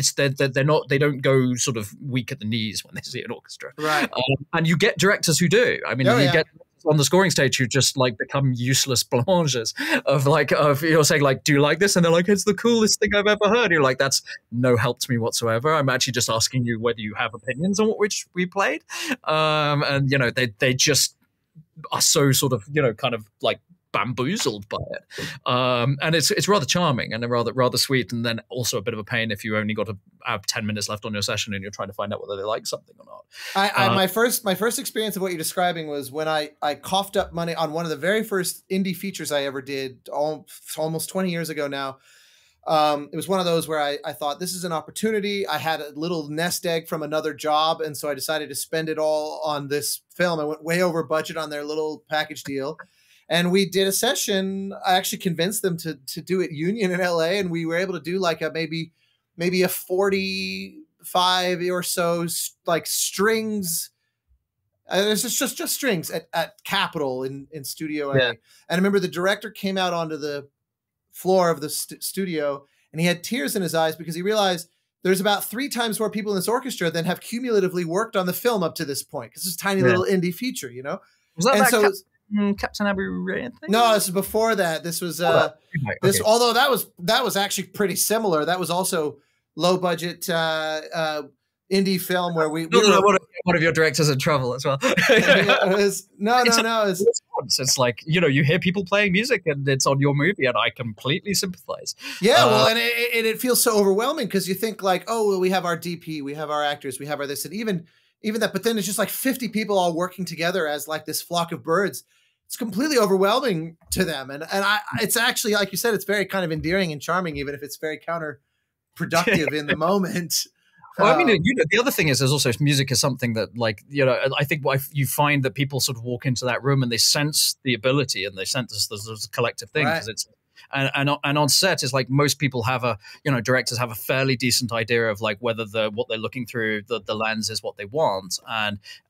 they don't go sort of weak at the knees when they see an orchestra, right? And you get directors who do. I mean, get on the scoring stage who just like become useless blancmanges of you're saying like, do you like this? And they're like, it's the coolest thing I've ever heard. You're like, that's no help to me whatsoever. I'm actually just asking you whether you have opinions on which we played. And they just are so sort of kind of like bamboozled by it, and it's rather charming and rather sweet, and then also a bit of a pain if you only got to have 10 minutes left on your session and you're trying to find out whether they like something or not. My first experience of what you're describing was when I coughed up money on one of the very first indie features I ever did, almost 20 years ago now. It was one of those where I thought, this is an opportunity. I had a little nest egg from another job, and so I decided to spend it all on this film. I went way over budget on their little package deal. And we did a session. I actually convinced them to do it Union in LA, and we were able to do like maybe a 45 or so like strings. It's just strings at Capitol in Studio A. And I remember the director came out onto the floor of the studio, and he had tears in his eyes because he realized there's about 3 times more people in this orchestra than have cumulatively worked on the film up to this point, because it's a tiny little indie feature, Was that Captain Abu Ray thing? No, this was before that. This was this. Although that was actually pretty similar. That was also low budget indie film where we were, one of your directors in trouble as well. It's like you hear people playing music and it's on your movie, and I completely sympathize. Yeah, well, and it feels so overwhelming because you think like, oh, well, we have our DP, we have our actors, we have our this, and even that, but then it's just like 50 people all working together as like this flock of birds. it's completely overwhelming to them. And it's actually, like you said, it's very kind of endearing and charming, even if it's very counterproductive in the moment. Well, I mean, the other thing is, there's also music is something that, like, I think you find that people sort of walk into that room and they sense the ability and they sense there's a collective thing, because it's. And on set is like most people have directors have a fairly decent idea of like whether what they're looking through the lens is what they want,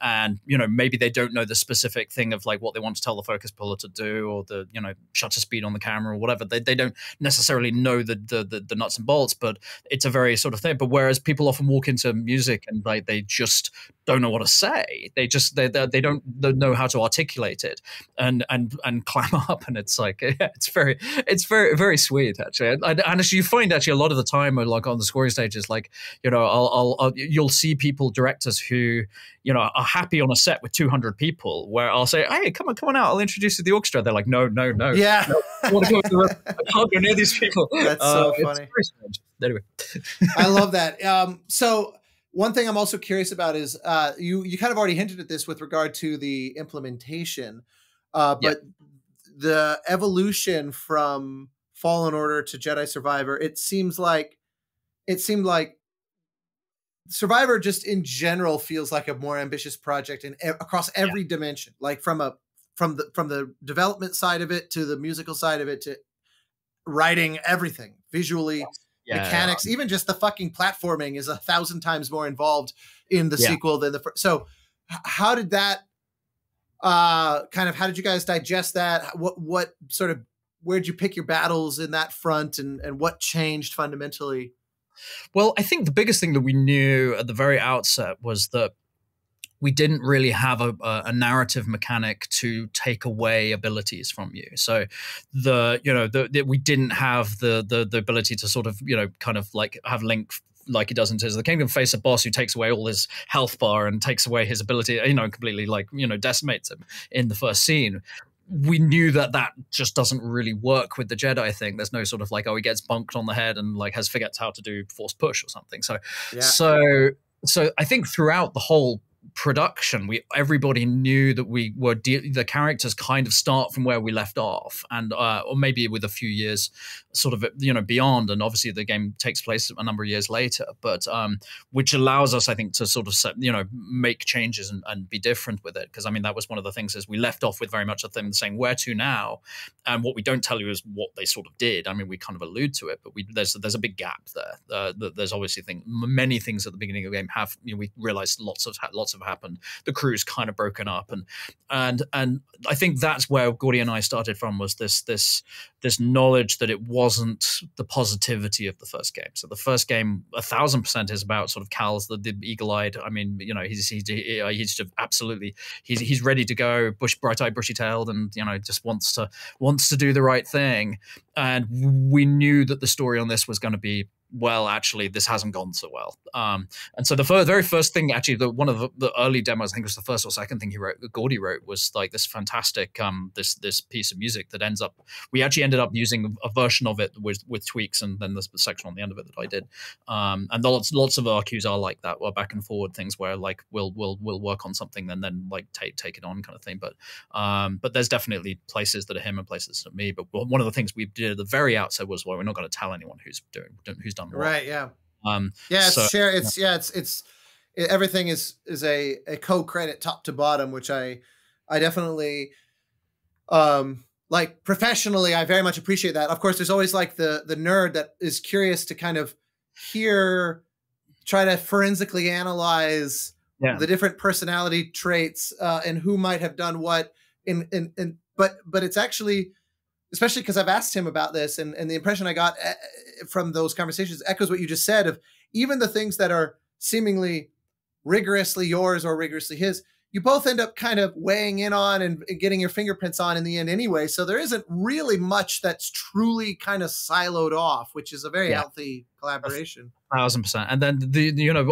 and maybe they don't know the specific thing of like what they want to tell the focus puller to do, or the shutter speed on the camera or whatever. They don't necessarily know the nuts and bolts, but it's a very sort of thing. But whereas people often walk into music and like they just don't know what to say, they don't know how to articulate it and clam up, and it's like it's very, very sweet, actually. And actually, you find actually a lot of the time, like on the scoring stages, like you'll see directors who are happy on a set with 200 people, where I'll say, "Hey, come on out, I'll introduce you to the orchestra." They're like, "No, yeah, no, I want to go to the room. I can't go near these people." That's so funny. Anyway, I love that. So one thing I'm also curious about is you kind of already hinted at this with regard to the implementation, but the evolution from Fallen Order to Jedi Survivor, it seemed like Survivor just in general feels like a more ambitious project across every dimension, like from the development side of it to the musical side of it to writing, everything visually, mechanics, even just the fucking platforming is 1,000 times more involved in the sequel than the first. So how did that how did you guys digest that? What sort of, where'd you pick your battles in that front, and what changed fundamentally? Well, I think the biggest thing that we knew at the very outset was that we didn't really have a narrative mechanic to take away abilities from you. So we didn't have the ability to sort of kind of like have Link, like he does in Tears of the Kingdom, face a boss who takes away all his health bar and takes away his ability, completely decimates him in the first scene. We knew that just doesn't really work with the Jedi thing. There's no sort of like, he gets bunked on the head and like forgets how to do force push or something. So I think throughout the whole production, everybody knew that we were the characters kind of start from where we left off, and or maybe with a few years sort of beyond, and obviously the game takes place a number of years later, but which allows us, I think, to sort of make changes and be different with it, because I mean that was one of the things, is we left off with very much a thing saying where to now, and what we don't tell you is what they sort of did. I mean, we kind of allude to it, but there's a big gap there. There's obviously many things at the beginning of the game have we realized lots have happened. The crew's kind of broken up, and I think that's where Gordy and I started from, was this knowledge that it wasn't the positivity of the first game. So the first game 1,000% is about sort of Cal's the eagle-eyed. I mean, he's just absolutely he's ready to go, bright-eyed, bushy-tailed, and just wants to do the right thing. And we knew that the story on this was going to be, well, actually, this hasn't gone so well. And so the very first thing, actually, one of the early demos, I think it was the first or second thing Gordy wrote, was like this fantastic this piece of music that we actually ended up using a version of it with tweaks, and then there's the section on the end of it that I did. And lots of our cues are like that, or back and forward things where like we'll work on something and then like take it on kind of thing. But there's definitely places that are him and places that are me. But one of the things we did at the very outset was, well, we're not going to tell anyone who's done what. Right. Yeah. It's everything is a co-credit top to bottom, which I definitely like professionally. I very much appreciate that. Of course, there's always like the nerd that is curious to kind of try to forensically analyze the different personality traits and who might have done what but it's actually, especially because I've asked him about this, and the impression I got from those conversations echoes what you just said, of even the things that are seemingly rigorously yours or rigorously his, you both end up kind of weighing in on and getting your fingerprints on in the end anyway. So there isn't really much that's truly kind of siloed off, which is a very healthy collaboration. 1,000%. And then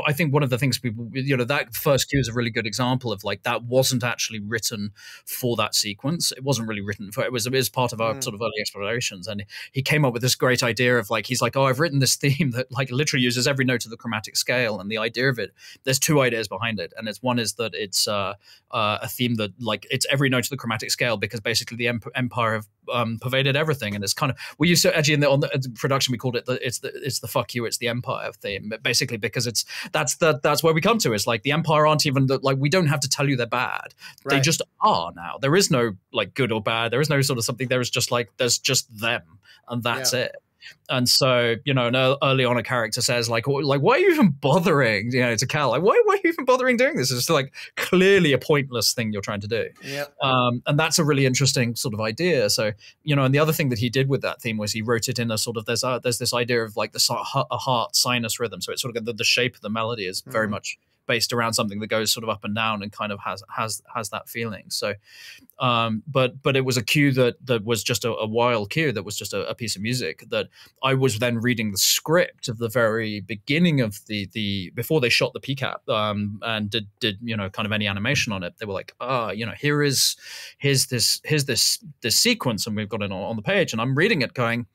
I think one of the things people, that first cue is a really good example of like that wasn't actually written for that sequence. It wasn't really written for it. Was part of our sort of early explorations. And he came up with this great idea of like, he's like, oh, I've written this theme that like literally uses every note of the chromatic scale. And the idea of it, there's two ideas behind it. And one is that it's a theme that like it's every note of the chromatic scale because basically the Empire have pervaded everything. And it's kind of, we used to actually on the production we called it it's the fuck you, it's the Empire theme, basically, because that's where we come to. It's like the Empire aren't even like, we don't have to tell you they're bad. Right. They just are now. There is no like good or bad. There is no sort of something. There is just like there's just them, and that's it. And so, early on a character says like, why are you even bothering, to Cal, like, why are you even bothering doing this? It's like clearly a pointless thing you're trying to do. Yep. And that's a really interesting sort of idea. So, and the other thing that he did with that theme was he wrote it in a sort of, there's this idea of like a heart sinus rhythm. So it's sort of the shape of the melody is very much based around something that goes sort of up and down and kind of has that feeling. So, but it was a cue that was just a wild cue, that was just a piece of music that I was then reading the script of the very beginning of the before they shot the PCAP and did kind of any animation on it. They were like, here's this sequence, and we've got it on the page, and I'm reading it going,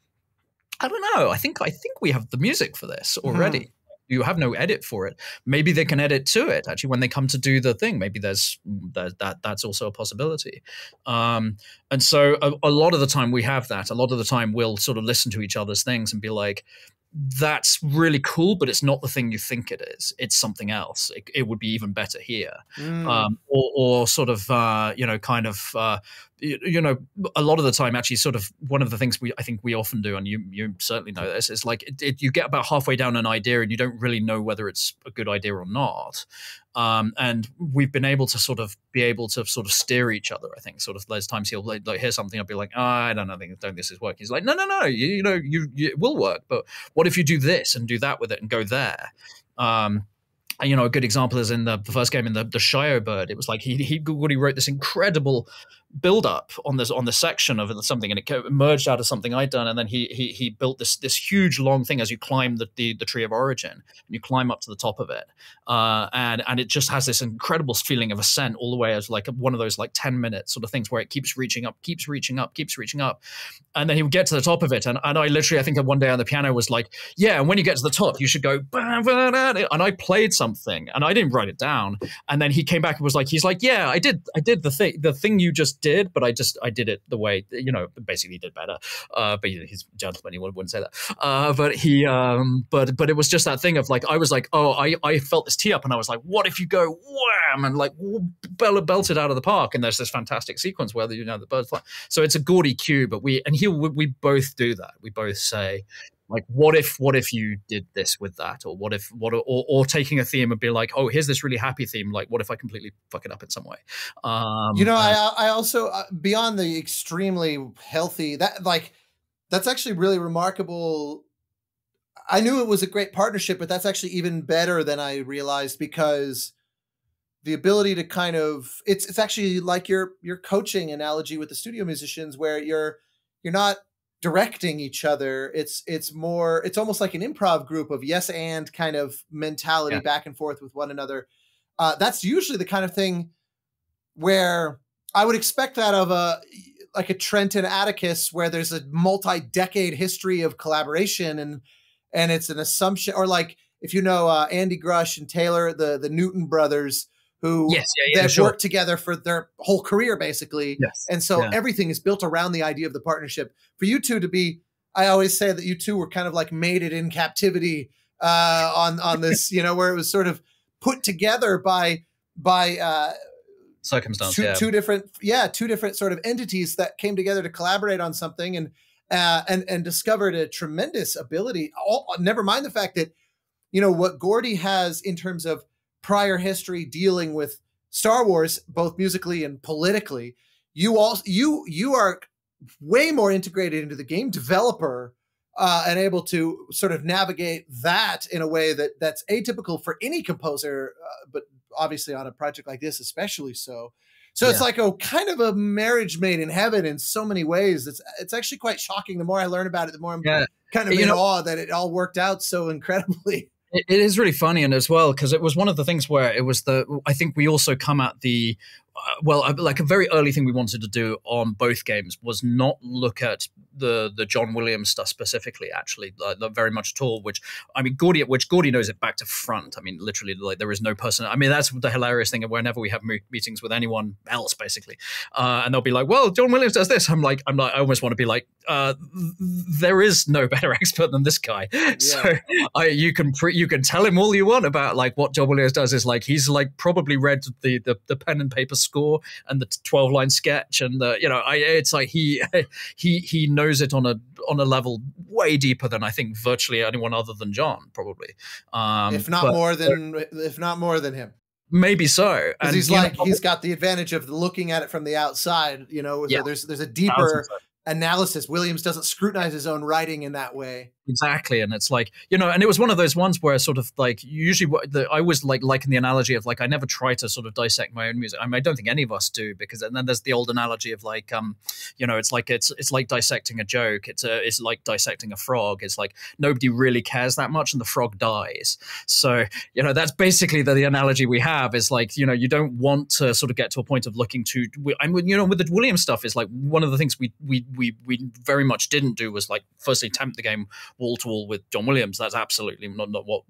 I don't know, I think we have the music for this already. You have no edit for it. Maybe they can edit to it actually when they come to do the thing. Maybe that's also a possibility. And so a lot of the time we have that. A lot of the time we'll sort of listen to each other's things and be like, that's really cool, but it's not the thing you think it is. It's something else. It would be even better here. Or sort of, a lot of the time, actually, sort of one of the things I think we often do, and you certainly know this, is like you get about halfway down an idea and you don't really know whether it's a good idea or not. And we've been able to sort of steer each other. I think sort of there's times he'll like hear something, I'll be like, I don't think this is working. He's like, no, it will work. But what if you do this and do that with it and go there? A good example is in the first game in the Shio Bird. It was like he wrote this incredible build up on this section of something, and it emerged out of something I'd done, and then he built this huge long thing as you climb the Tree of Origin, and you climb up to the top of it, and it just has this incredible feeling of ascent all the way as like one of those like 10-minute sort of things where it keeps reaching up, and then he would get to the top of it, and I literally, I think one day on the piano was like, yeah, and when you get to the top you should go, and I played something and I didn't write it down, and then he came back and was like, he's like, yeah, I did the thing you just did, but I did it the way, basically did better. But he's a gentleman, he wouldn't say that. But he, but it was just that thing of like, I was like, oh, I felt this tee up, and I was like, what if you go wham and like belted out of the park, and there's this fantastic sequence where the birds fly. So it's a gaudy cue, but we both do that. We both say, like, what if you did this with that, or taking a theme and be like, oh, here's this really happy theme. Like, what if I completely fuck it up in some way? I also beyond the extremely healthy that's actually really remarkable. I knew it was a great partnership, but that's actually even better than I realized, because the ability to kind of it's actually like your coaching analogy with the studio musicians, where you're not directing each other. It's almost like an improv group of yes and kind of mentality back and forth with one another. That's usually the kind of thing where I would expect that of a Trent and Atticus, where there's a multi-decade history of collaboration and it's an assumption, or like if Andy Grush and Taylor, the Newton brothers, who they've worked together for their whole career, basically. Yes. And so everything is built around the idea of the partnership. For you two to be, I always say that you two were kind of like mated in captivity on this, where it was sort of put together by circumstance. Two different sort of entities that came together to collaborate on something and discovered a tremendous ability. Never mind the fact that, what Gordy has in terms of prior history dealing with Star Wars, both musically and politically. You are way more integrated into the game developer and able to sort of navigate that in a way that's atypical for any composer, but obviously on a project like this, especially so. So it's like a kind of a marriage made in heaven in so many ways. It's actually quite shocking. The more I learn about it, the more I'm kind of in awe that it all worked out so incredibly. It is really funny, and as well, because it was one of the things where it was I think we also come at the, like a very early thing we wanted to do on both games was not look at the John Williams stuff specifically, actually, not very much at all, which Gordy knows it back to front. I mean, literally, like there is no person. I mean, that's the hilarious thing of whenever we have meetings with anyone else, basically, and they'll be like, well, John Williams does this. I'm like, I almost want to be like, there is no better expert than this guy. Yeah. So you can tell him all you want about like what John Williams does is like, he's like probably read the pen and paper score and the 12-line sketch, and it's like he knows it on a level way deeper than I think virtually anyone other than John, probably. If not more than him. Maybe so. And he's got the advantage of looking at it from the outside, there's a deeper analysis. Williams doesn't scrutinize his own writing in that way. Exactly. And it's like, and it was one of those ones where sort of like usually I was like liking the analogy of like I never try to sort of dissect my own music. I mean, I don't think any of us do, because and then there's the old analogy of like it's like dissecting a joke. It's like dissecting a frog. It's like nobody really cares that much and the frog dies. So, that's basically the analogy we have is like, you don't want to sort of get to a point of looking to with the Williams stuff is like one of the things we very much didn't do was like firstly tempt the game wall to wall with John Williams. That's absolutely not what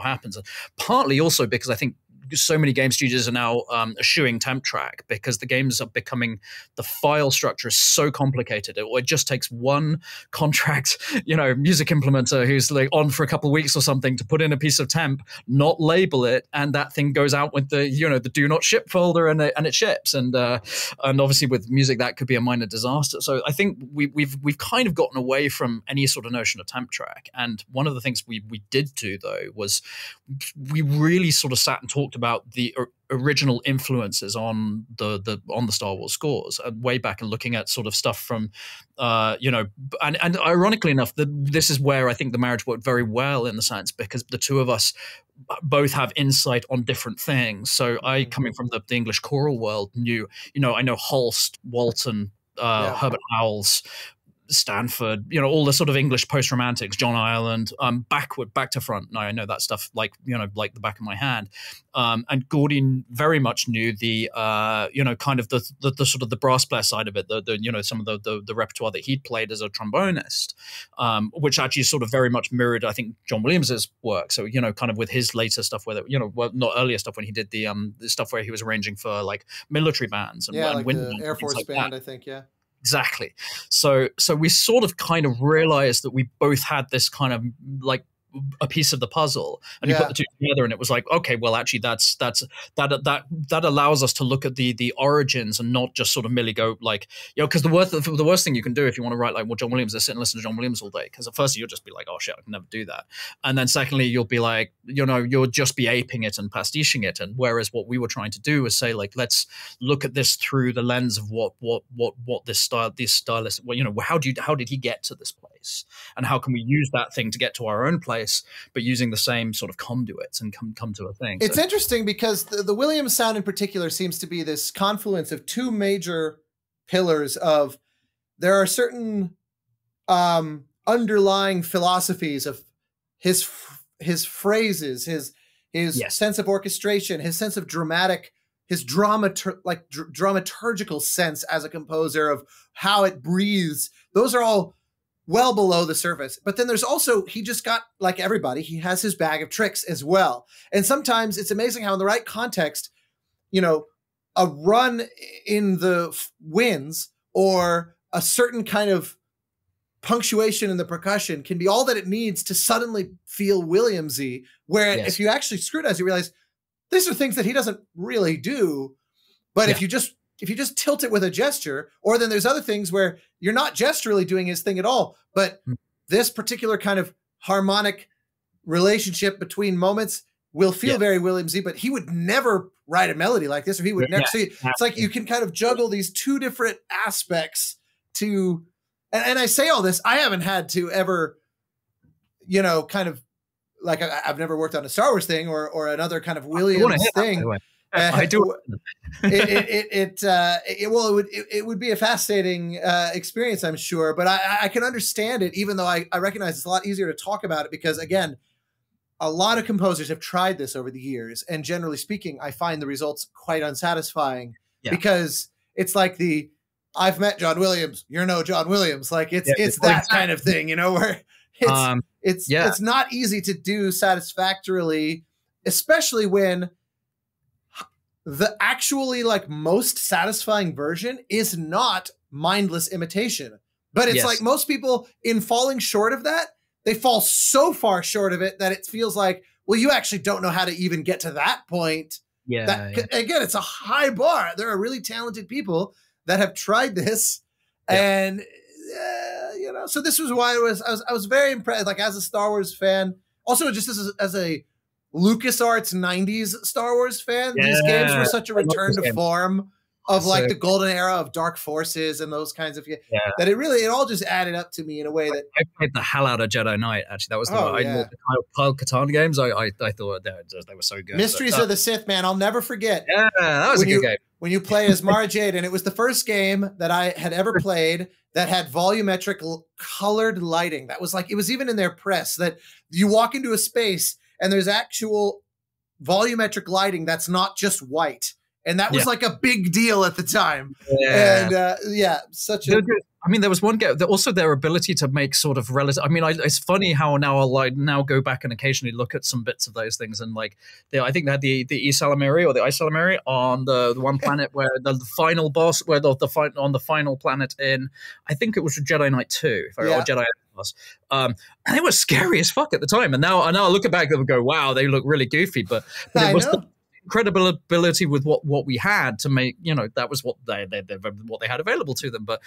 happens. And partly also because I think so many game studios are now eschewing temp track because the games are becoming, the file structure is so complicated. It just takes one contract, music implementer who's like on for a couple of weeks or something to put in a piece of temp, not label it, and that thing goes out with the the do not ship folder and it ships. And obviously with music that could be a minor disaster. So I think we've kind of gotten away from any sort of notion of temp track. And one of the things we did do though was we really sort of sat and talked about the original influences on the Star Wars scores way back, and looking at sort of stuff from and ironically enough, this is where I think the marriage worked very well in the sense because the two of us both have insight on different things. So I, coming from the English choral world, I know Holst, Walton, Herbert Howells, Stanford, all the sort of English post-romantics, John Ireland, back to front. Now I know that stuff like the back of my hand. And Gordy very much knew the kind of the sort of the brass player side of it, some of the repertoire that he'd played as a trombonist, which actually sort of very much mirrored, I think, John Williams's work. So kind of with his later stuff, where not earlier stuff when he did the stuff where he was arranging for like military bands and like the Air Force band, I think, yeah. Exactly. So we sort of kind of realized that we both had this kind of like a piece of the puzzle, and you put the two together, and it was like, okay, well, actually, that allows us to look at the origins and not just sort of merely go like, because the worst thing you can do if you want to write like, well, John Williams, sit and listen to John Williams all day, because at first you'll just be like, oh shit, I can never do that, and then secondly, you'll be like, you'll just be aping it and pastiching it, and whereas what we were trying to do was say like, let's look at this through the lens of what this stylist, how did he get to this place, and how can we use that thing to get to our own place, but using the same sort of conduits and come to a thing. It's interesting because the Williams sound in particular seems to be this confluence of two major pillars of, there are certain underlying philosophies of his phrases, his sense of orchestration, his sense of dramaturgical sense as a composer of how it breathes. Those are all well below the surface. But then there's also, he just got, like everybody, he has his bag of tricks as well. And sometimes it's amazing how in the right context, a run in the winds or a certain kind of punctuation in the percussion can be all that it needs to suddenly feel Williamsy, where if you actually scrutinize, you realize these are things that he doesn't really do. But if you just tilt it with a gesture, or then there's other things where you're not gesturally doing his thing at all, but this particular kind of harmonic relationship between moments will feel very Williamsy, but he would never write a melody like this, or he would never see it. It's like you can kind of juggle these two different aspects to, and I say all this, I haven't had to ever, kind of like, I've never worked on a Star Wars thing or another kind of Williams thing. I do. It would be a fascinating experience, I'm sure, but I can understand it, even though I recognize it's a lot easier to talk about it because, again, a lot of composers have tried this over the years, and generally speaking, I find the results quite unsatisfying because it's like I've met John Williams, you're no John Williams. Like it's that kind of thing, where it's not easy to do satisfactorily, especially when the actually like most satisfying version is not mindless imitation. But it's like most people, in falling short of that, they fall so far short of it that it feels like, well, you actually don't know how to even get to that point. Again, it's a high bar. There are really talented people that have tried this, and so this was why I was very impressed. Like as a Star Wars fan, also just as a LucasArts 90s Star Wars fan, these games were such a return to form of like the golden era of Dark Forces and those kinds of that it all just added up to me in a way that I played the hell out of Jedi Knight. Actually, that was the Kyle Katarn games. I thought they were so good. Mysteries of the Sith, man, I'll never forget. Yeah, that was a good game. When you play as Mara Jade, and it was the first game that I had ever played that had volumetric colored lighting. That was like, it was even in their press that you walk into a space and there's actual volumetric lighting that's not just white. And that was like a big deal at the time. Yeah. And such a... I mean, there was one game, also their ability to make sort of relative... I mean, it's funny how now I'll now go back and occasionally look at some bits of those things. And like, I think they had the Ysalamiri or the Ysalamiri on the one planet where the final boss, where on the final planet in, I think it was Jedi Knight 2, or Jedi Plus. And they were scary as fuck at the time. And now I look back and go, wow, they look really goofy. But it was the incredible ability with what we had to make, that was what they had available to them, but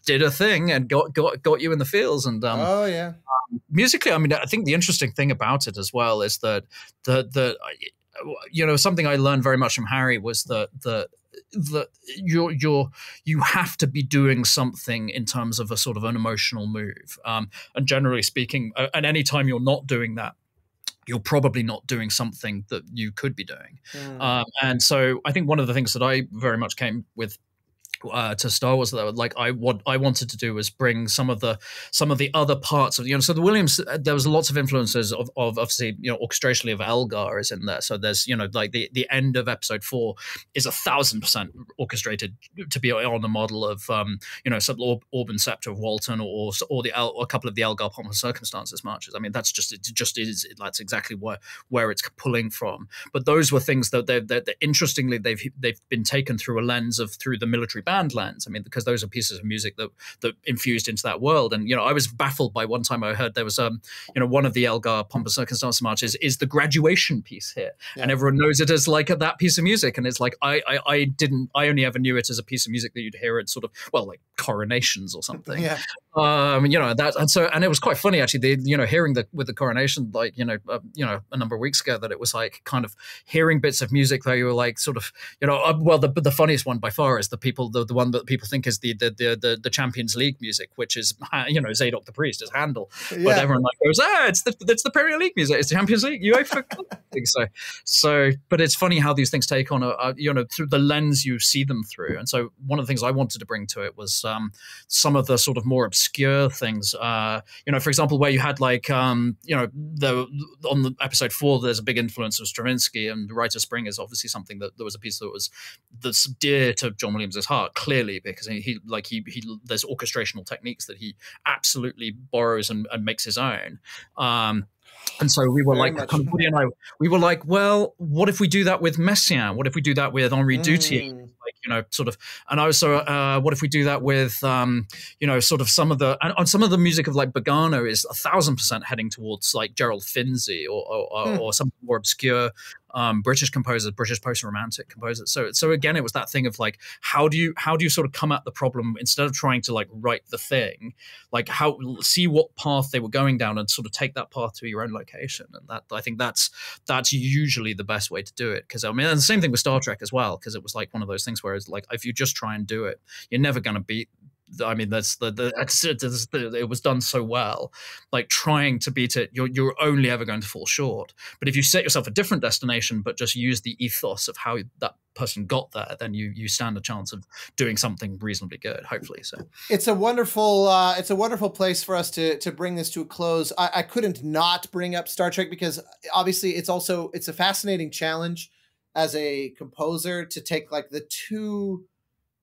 did a thing and got you in the feels. And musically, I mean, I think the interesting thing about it as well is that something I learned very much from Harry was that you have to be doing something in terms of a sort of an emotional move, and generally speaking, at any time you're not doing that, you're probably not doing something that you could be doing. And so I think one of the things that I very much came with to Star Wars that like what I wanted to do was bring some of the other parts of so the Williams, there was lots of influences of obviously orchestrationally of Elgar is in there. So there's like the end of episode 4 is 1,000% orchestrated to be on the model of some Orb and Scepter of Walton or a couple of the Elgar Pomp and Circumstances marches. I mean that's that's exactly where it's pulling from. But those were things that interestingly they've been taken through a lens through the military band lens. I mean, because those are pieces of music that infused into that world. And I was baffled by one time I heard there was one of the Elgar Pomp and Circumstance marches is the graduation piece here, and everyone knows it as like that piece of music. And it's like I only ever knew it as a piece of music that you'd hear at sort of like coronations or something. That and it was quite funny actually. Hearing with the coronation like a number of weeks ago that it was like kind of hearing bits of music that you were like sort of the funniest one by far is the one that people think is the Champions League music, which is Zadok the Priest is Handel, but everyone like goes it's the Premier League music, it's the Champions League UEFA. so but it's funny how these things take on a through the lens you see them through. And so one of the things I wanted to bring to it was some of the sort of more obscure things, for example, where you had like on the episode 4 there's a big influence of Stravinsky, and Rite of Spring is obviously something that there was a piece that's dear to John Williams' heart, clearly, because he there's orchestrational techniques that he absolutely borrows and makes his own. And so we were Woody and I, we were like, well, what if we do that with Messiaen? What if we do that with Henri Dutilleux? Sort of, and also, what if we do that with, sort of some of the music of like Bogano is 1,000% heading towards like Gerald Finzi or some more obscure British composers, British post-romantic composers. So again, it was that thing of like, how do you sort of come at the problem instead of trying to like write the thing, like see what path they were going down and sort of take that path to your own location. And that, I think that's usually the best way to do it. Because I mean, and the same thing with Star Trek as well, because it was like one of those things where it's like, if you just try and do it, you're never going to beat I mean, it was done so well. Like trying to beat it, you're only ever going to fall short. But if you set yourself a different destination, but just use the ethos of how that person got there, then you stand a chance of doing something reasonably good, hopefully. So it's a wonderful place for us to bring this to a close. I couldn't not bring up Star Trek because obviously it's a fascinating challenge as a composer to take like the two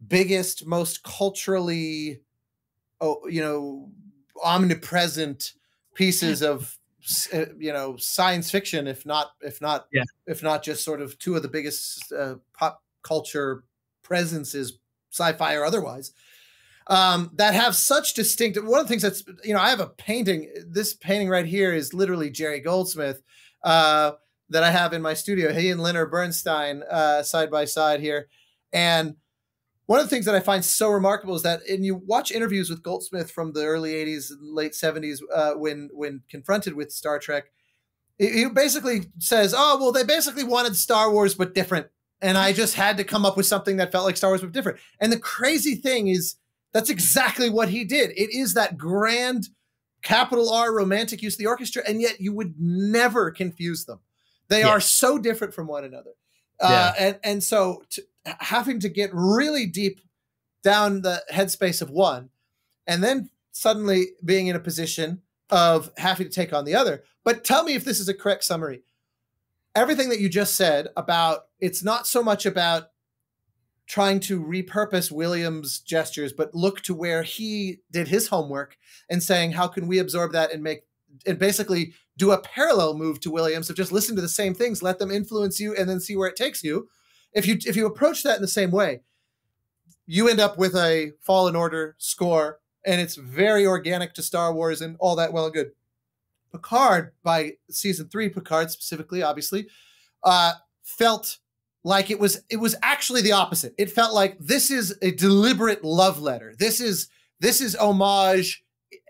biggest, most culturally, omnipresent pieces of science fiction, if not just sort of two of the biggest pop culture presences, sci-fi or otherwise, that have such distinct. One of the things that's, I have a painting. This painting right here is literally Jerry Goldsmith that I have in my studio. He and Leonard Bernstein side by side here, and one of the things that I find so remarkable is that, and you watch interviews with Goldsmith from the early 80s and late 70s when confronted with Star Trek, he basically says, oh, well, they basically wanted Star Wars but different. And I just had to come up with something that felt like Star Wars but different. And the crazy thing is that's exactly what he did. It is that grand capital R romantic use of the orchestra, and yet you would never confuse them. They are so different from one another. And so having to get really deep down the headspace of one, and then suddenly being in a position of having to take on the other. But tell me if this is a correct summary. Everything that you just said about, it's not so much about trying to repurpose Williams' gestures, but look to where he did his homework and saying, how can we absorb that and basically do a parallel move to Williams of just listen to the same things, let them influence you, and then see where it takes you. If you approach that in the same way, you end up with a Fallen Order score, and it's very organic to Star Wars and all that well and good. Picard, by season 3, Picard specifically, obviously, felt like it was actually the opposite. It felt like this is a deliberate love letter. This is homage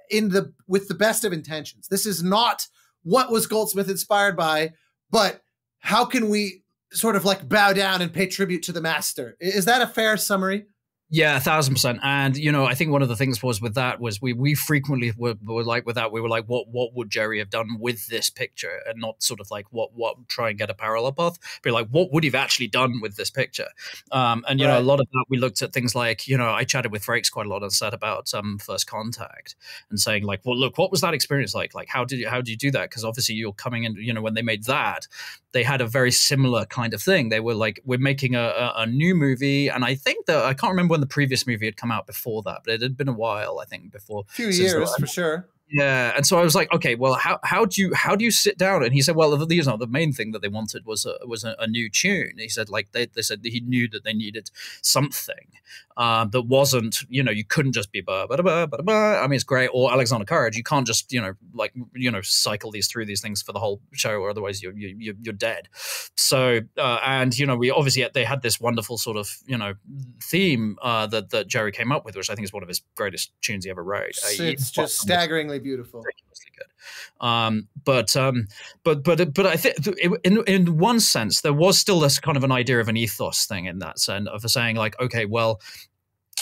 with the best of intentions. This is not what was Goldsmith inspired by, but how can we sort of like bow down and pay tribute to the master? Is that a fair summary? Yeah, 1,000%. And, I think one of the things was with that was we frequently were like with that, we were like, what would Jerry have done with this picture? And not sort of like what try and get a parallel path, but like, what would he have actually done with this picture? And, a lot of that, we looked at things like, I chatted with Frakes quite a lot on set about First Contact and saying like, well, look, what was that experience like? Like, how did you do that? Because obviously you're coming in, when they made that, they had a very similar kind of thing. They were like, we're making a new movie. And I think that, I can't remember when the previous movie had come out before that, but it had been a while, I think, before. A few years, for sure. Yeah, and so I was like, okay, well, how do you sit down? And he said, well, the main thing that they wanted was a new tune. He said, like they said that he knew that they needed something that wasn't, you couldn't just be ba ba ba ba ba. I mean, it's great. Or Alexander Courage, you can't just cycle through these things for the whole show, or otherwise you're dead. So and we obviously they had this wonderful sort of theme that Jerry came up with, which I think is one of his greatest tunes he ever wrote. It's just staggeringly beautiful, ridiculously good. But I think in one sense there was still this kind of an idea of an ethos thing in that sense of saying like, okay, well,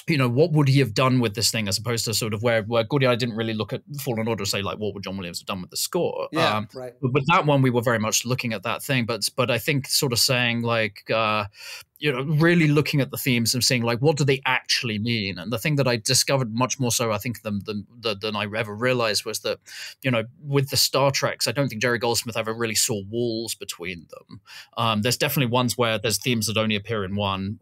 what would he have done with this thing, as opposed to sort of where Goody I didn't really look at Fallen Order and say like, what would John Williams have done with the score? Yeah, right. But with that one, we were very much looking at that thing. But I think sort of saying like, really looking at the themes and seeing like, what do they actually mean? And the thing that I discovered much more so, I think, than I ever realized was that, with the Star Treks, I don't think Jerry Goldsmith ever really saw walls between them. There's definitely ones where there's themes that only appear in one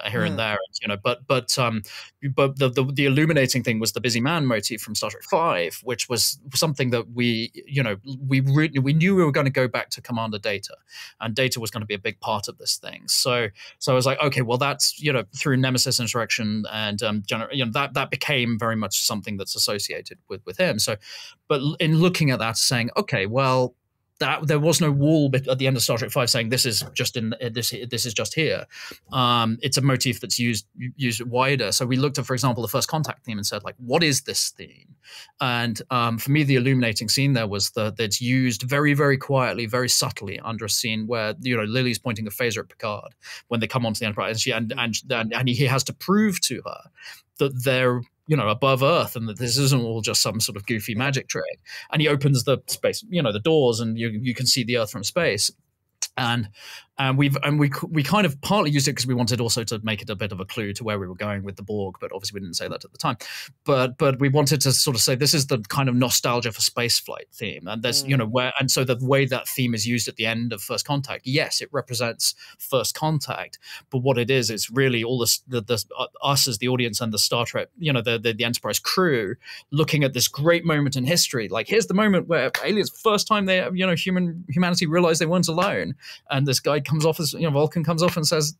here and there, but the illuminating thing was the busy man motif from Star Trek V, which was something that we knew we were going to go back to Commander Data, and Data was going to be a big part of this thing. So I was like, okay, well, that's, through Nemesis Insurrection and, that became very much something that's associated with him. So, but in looking at that, saying, okay, well, that there was no wall at the end of Star Trek V saying this is just this is just here. It's a motif that's used wider. So we looked at, for example, the First Contact theme and said, like, what is this theme? And for me, the illuminating scene there was that it's used very, very quietly, very subtly under a scene where Lily's pointing a phaser at Picard when they come onto the Enterprise, and he has to prove to her that you know, above Earth, and that this isn't all just some sort of goofy magic trick. And he opens the space, you know, the doors, and you can see the Earth from space. And we kind of partly used it because we wanted also to make it a bit of a clue to where we were going with the Borg, but obviously we didn't say that at the time. But we wanted to sort of say this is the kind of nostalgia for spaceflight theme, and there's you know and so the way that theme is used at the end of First Contact, yes, it represents First Contact, but what it is, it's really all us as the audience and the Star Trek, you know, the Enterprise crew looking at this great moment in history. Like, here's the moment where aliens, first time they, you know, humanity realized they weren't alone, and this guy comes off as, you know, Vulcan comes off and says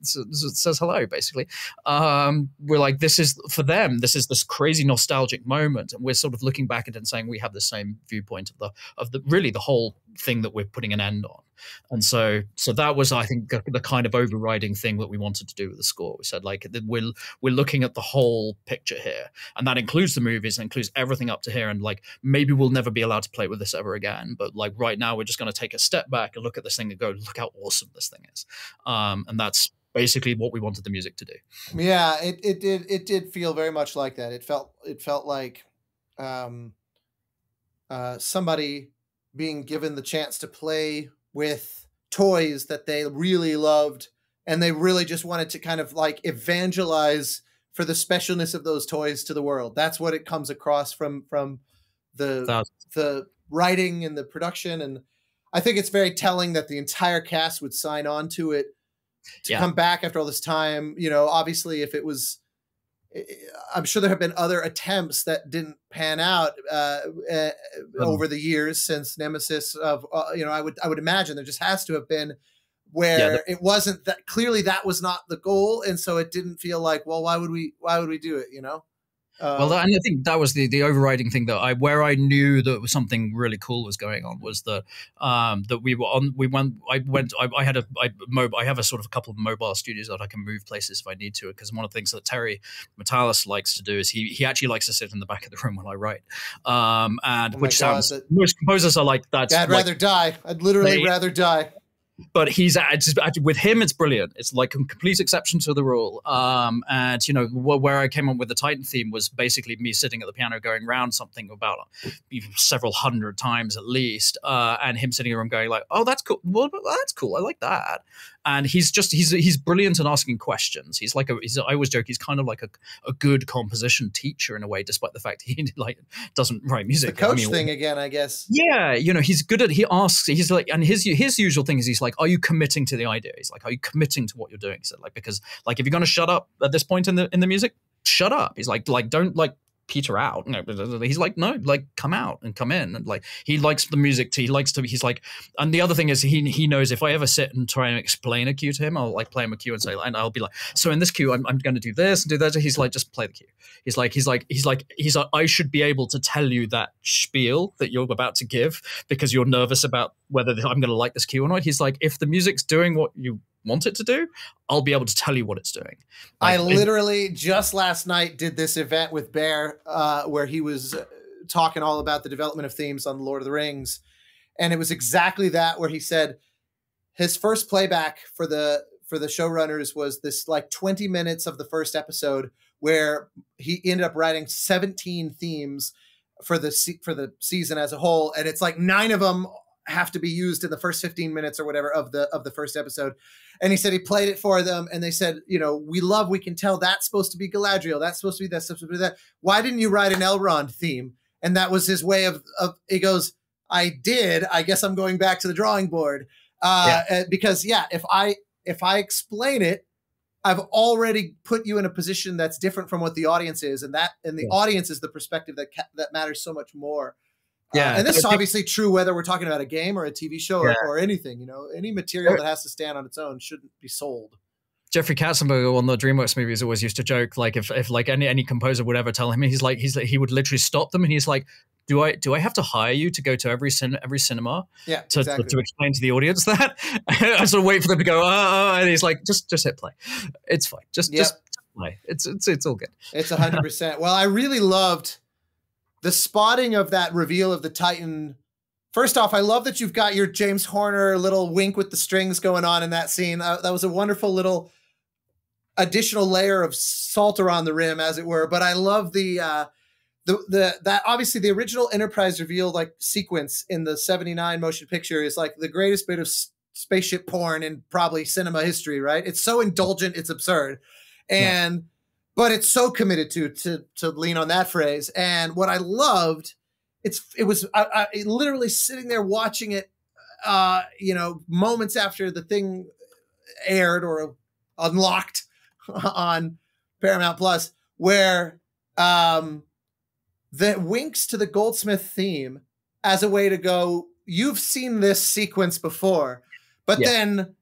hello, basically. We're like, this is, for them, this is this crazy nostalgic moment, and we're sort of looking back at it and saying we have the same viewpoint of the really the whole thing that we're putting an end on. And so that was, I think, the kind of overriding thing that we wanted to do with the score. We said, like, we're looking at the whole picture here, and that includes the movies, and includes everything up to here, and like, maybe we'll never be allowed to play with this ever again, but like right now we're just going to take a step back and look at this thing and go, look how awesome this thing is. And that's basically what we wanted the music to do. Yeah, it did feel very much like that. It felt like somebody being given the chance to play with toys that they really loved, and they really just wanted to kind of like evangelize for the specialness of those toys to the world. That's what it comes across from the writing and the production. And I think it's very telling that the entire cast would sign on to it to come back after all this time. You know, obviously, if it was, I'm sure there have been other attempts that didn't pan out over the years since Nemesis. You know, I would imagine there just has to have been where it wasn't that clearly that was not the goal, and so it didn't feel like, well, why would we do it? You know. And I think that was the overriding thing that I knew that something really cool was going on was that I have a sort of a couple of mobile studios that I can move places if I need to, because one of the things that Terry Matalas likes to do is he actually likes to sit in the back of the room while I write, which sounds, most composers are like that. I'd rather die. I'd literally rather die. But with him, it's brilliant. It's like a complete exception to the rule. And, you know, where I came up with the Titan theme was basically me sitting at the piano going round something about several hundred times at least, and him sitting in the room going like, oh, that's cool. Well, that's cool. I like that. And he's brilliant at asking questions. He's like I always joke, he's kind of like a good composition teacher in a way, despite the fact he like doesn't write music. The coach thing again, I guess. Yeah, you know, he's good at, he asks, he's like, and his usual thing is he's like, are you committing to the idea? He's like, are you committing to what you're doing? He said, like, because like, if you're going to shut up at this point in the music, shut up. He's like don't like peter out. No, he's like, no, like come out and come in. And like, he likes the music he's like, and the other thing is he knows if I ever sit and try and explain a cue to him, I'll like play him a cue and say, and I'll be like, so in this cue, I'm going to do this and do that. He's like, just play the cue. He's like, I should be able to tell you that spiel that you're about to give because you're nervous about whether I'm going to like this cue or not. He's like, if the music's doing what you want it to do, I'll be able to tell you what it's doing. Like, I literally just last night did this event with Bear where he was talking all about the development of themes on Lord of the Rings, and it was exactly that, where he said his first playback for the showrunners was this like 20 minutes of the first episode where he ended up writing 17 themes for the season as a whole, and it's like 9 of them have to be used in the first 15 minutes or whatever of the first episode. And he said he played it for them, and they said, you know, we can tell that's supposed to be Galadriel, that's supposed to be that's supposed to be that. Why didn't you write an Elrond theme? And that was his way of he goes, I did. I guess I'm going back to the drawing board. Because if I explain it, I've already put you in a position that's different from what the audience is, and the audience is the perspective that matters so much more. Yeah, and this is obviously true whether we're talking about a game or a TV show or anything. You know, any material that has to stand on its own shouldn't be sold. Jeffrey Katzenberg on the DreamWorks movies always used to joke, like if like any composer would ever tell him, he would literally stop them and he's like, do I have to hire you to go to every cinema to explain to the audience that? I sort of wait for them to go, and he's like, just hit play. It's fine. Just play. It's all good. It's 100%. Well, I really loved the spotting of that reveal of the Titan. First off, I love that you've got your James Horner little wink with the strings going on in that scene. That was a wonderful little additional layer of salt around the rim, as it were. But I love that obviously the original Enterprise reveal like sequence in the 79 motion picture is like the greatest bit of spaceship porn in probably cinema history, right? It's so indulgent, it's absurd. And but it's so committed to lean on that phrase. And what I loved, it was I literally sitting there watching it moments after the thing aired or unlocked on Paramount Plus, where the winks to the Goldsmith theme as a way to go, you've seen this sequence before, but then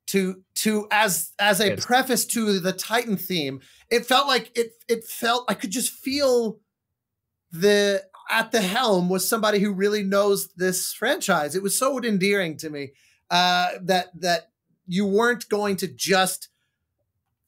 to as a preface to the Titan theme, it felt like it felt I could just feel at the helm was somebody who really knows this franchise. It was so endearing to me that you weren't going to just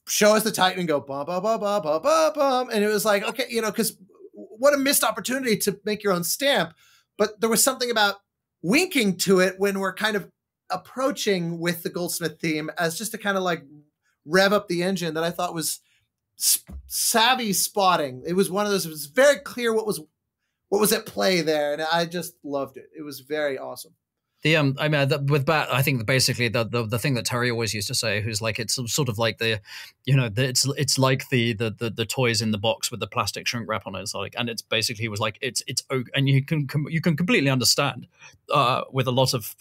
show us the Titan and go bum bum bum bum bum bum bum, and it was like, okay, because what a missed opportunity to make your own stamp. But there was something about winking to it when we're kind of approaching with the Goldsmith theme as just to kind of like rev up the engine that I thought was savvy spotting. It was one of those. It was very clear what was at play there, and I just loved it. It was very awesome. With Bat, I think basically the thing that Terry always used to say, who's like, it's sort of like it's like the toys in the box with the plastic shrink wrap on it. It's like, and it's basically was like it's and you can completely understand with a lot of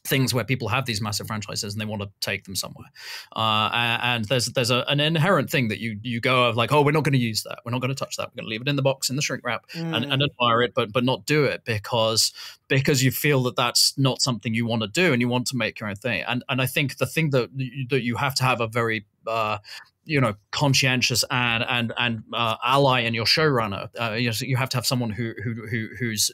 things where people have these massive franchises and they want to take them somewhere, and there's an inherent thing that you go of like, oh, we're not going to use that, we're not going to touch that, we're going to leave it in the box in the shrink wrap and admire it, but not do it because you feel that that's not something you want to do and you want to make your own thing. And I think the thing that you have to have a very conscientious and ally in your showrunner. You have to have someone who's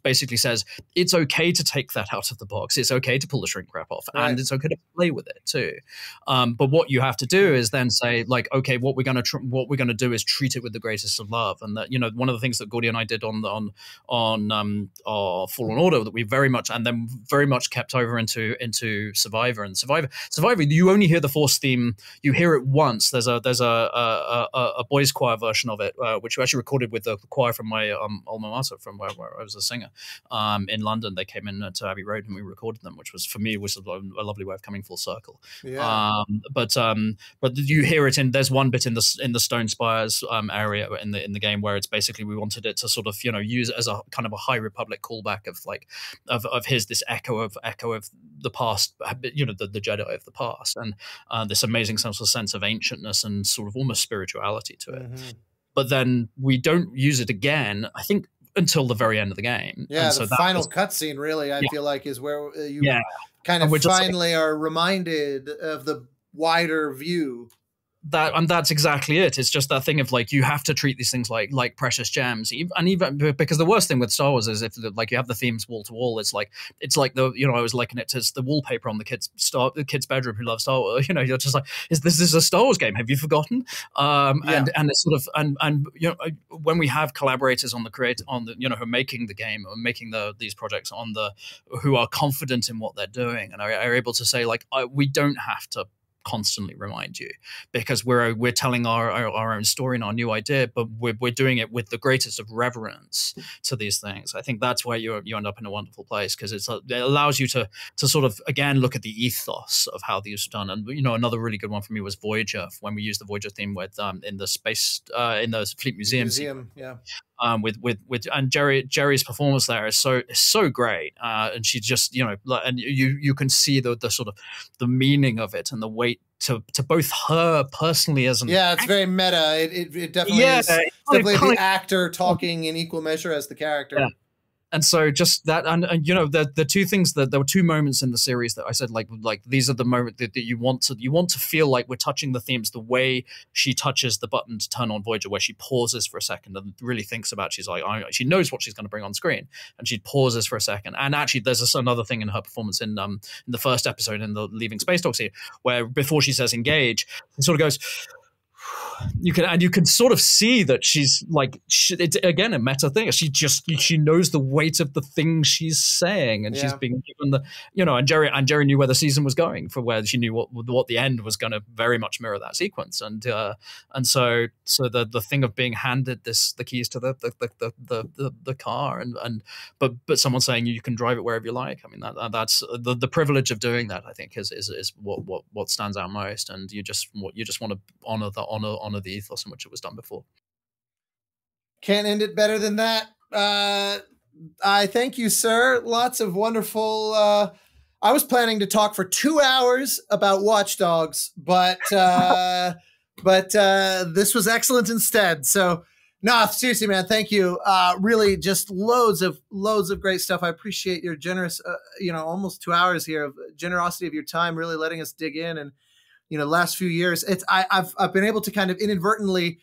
basically says it's okay to take that out of the box. It's okay to pull the shrink wrap off, and it's okay to play with it too. But what you have to do is then say like, okay, what we're gonna do is treat it with the greatest of love. And that one of the things that Gordy and I did on Fallen Order that we very much kept over into Survivor. And Survivor, you only hear the Force theme. You hear it once. There's a boys' choir version of it, which we actually recorded with the choir from my alma mater, from where I was a singer in London. They came in to Abbey Road and we recorded them, which was for me was a lovely way of coming full circle. Yeah. But you hear it there's one bit in the Stone Spires area in the game where it's basically we wanted it to sort of use it as a kind of a High Republic callback of like of his this echo of the past, the Jedi of the past, and this amazing sense of ancientness and sort of almost spirituality to it. Mm-hmm. But then we don't use it again, I think, until the very end of the game. Yeah, and so the final cutscene really, I feel like, is where you kind of finally are reminded of the wider view. That's exactly it. It's just that thing of like you have to treat these things like precious gems, and even because the worst thing with Star Wars is if like you have the themes wall to wall, it's like the I was liking it to the wallpaper on the kid's bedroom who loves Star Wars. You're just like, is this a Star Wars game? Have you forgotten? And it's sort of and when we have collaborators on who are making the game or making these projects who are confident in what they're doing and are able to say like, we don't have to constantly remind you because we're telling our own story and our new idea, but we're doing it with the greatest of reverence to these things. I think that's where you end up in a wonderful place because it allows you to sort of again look at the ethos of how these are done. And another really good one for me was Voyager, when we used the Voyager theme with in the space in the Fleet Museum. Yeah. With and Jerry's performance there is so great, and she just and you can see the sort of the meaning of it and the weight to both her personally as an it's very meta. It definitely is definitely the actor talking in equal measure as the character. Yeah. And so just that, and the two things that there were two moments in the series that I said like these are the moments that you want to feel like we're touching the themes the way she touches the button to turn on Voyager, where she pauses for a second and really thinks about. She's like, she knows what she's going to bring on screen, and she pauses for a second. And actually, there's another thing in her performance in the first episode in the Leaving Space Dock scene, where before she says engage, she sort of goes, you can sort of see that she's like, it's again a meta thing. She knows the weight of the things she's saying, and she's being given the, you know, and Jerry knew where the season was going, for where she knew what the end was going to very much mirror that sequence, and so the thing of being handed the keys to the car, but someone saying you can drive it wherever you like. I mean, that's the privilege of doing that, I think, is what stands out most, and you just want to honor the ethos in which it was done before. Can't end it better than that. I thank you, sir. Lots of wonderful. I was planning to talk for 2 hours about Watch Dogs, but this was excellent instead. So, no, seriously, man, thank you. Really, just loads of great stuff. I appreciate your generous, almost 2 hours here of generosity of your time, really letting us dig in. And last few years, I've been able to kind of inadvertently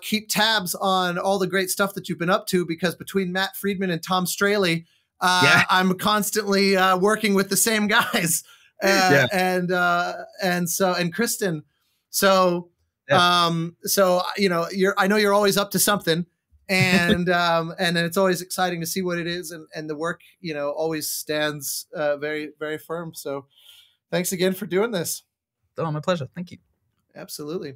keep tabs on all the great stuff that you've been up to, because between Matt Friedman and Tom Straley, I'm constantly working with the same guys, and Kristen. So, I know you're always up to something, and and it's always exciting to see what it is, and the work always stands very, very firm. So, thanks again for doing this. Oh, my pleasure. Thank you. Absolutely.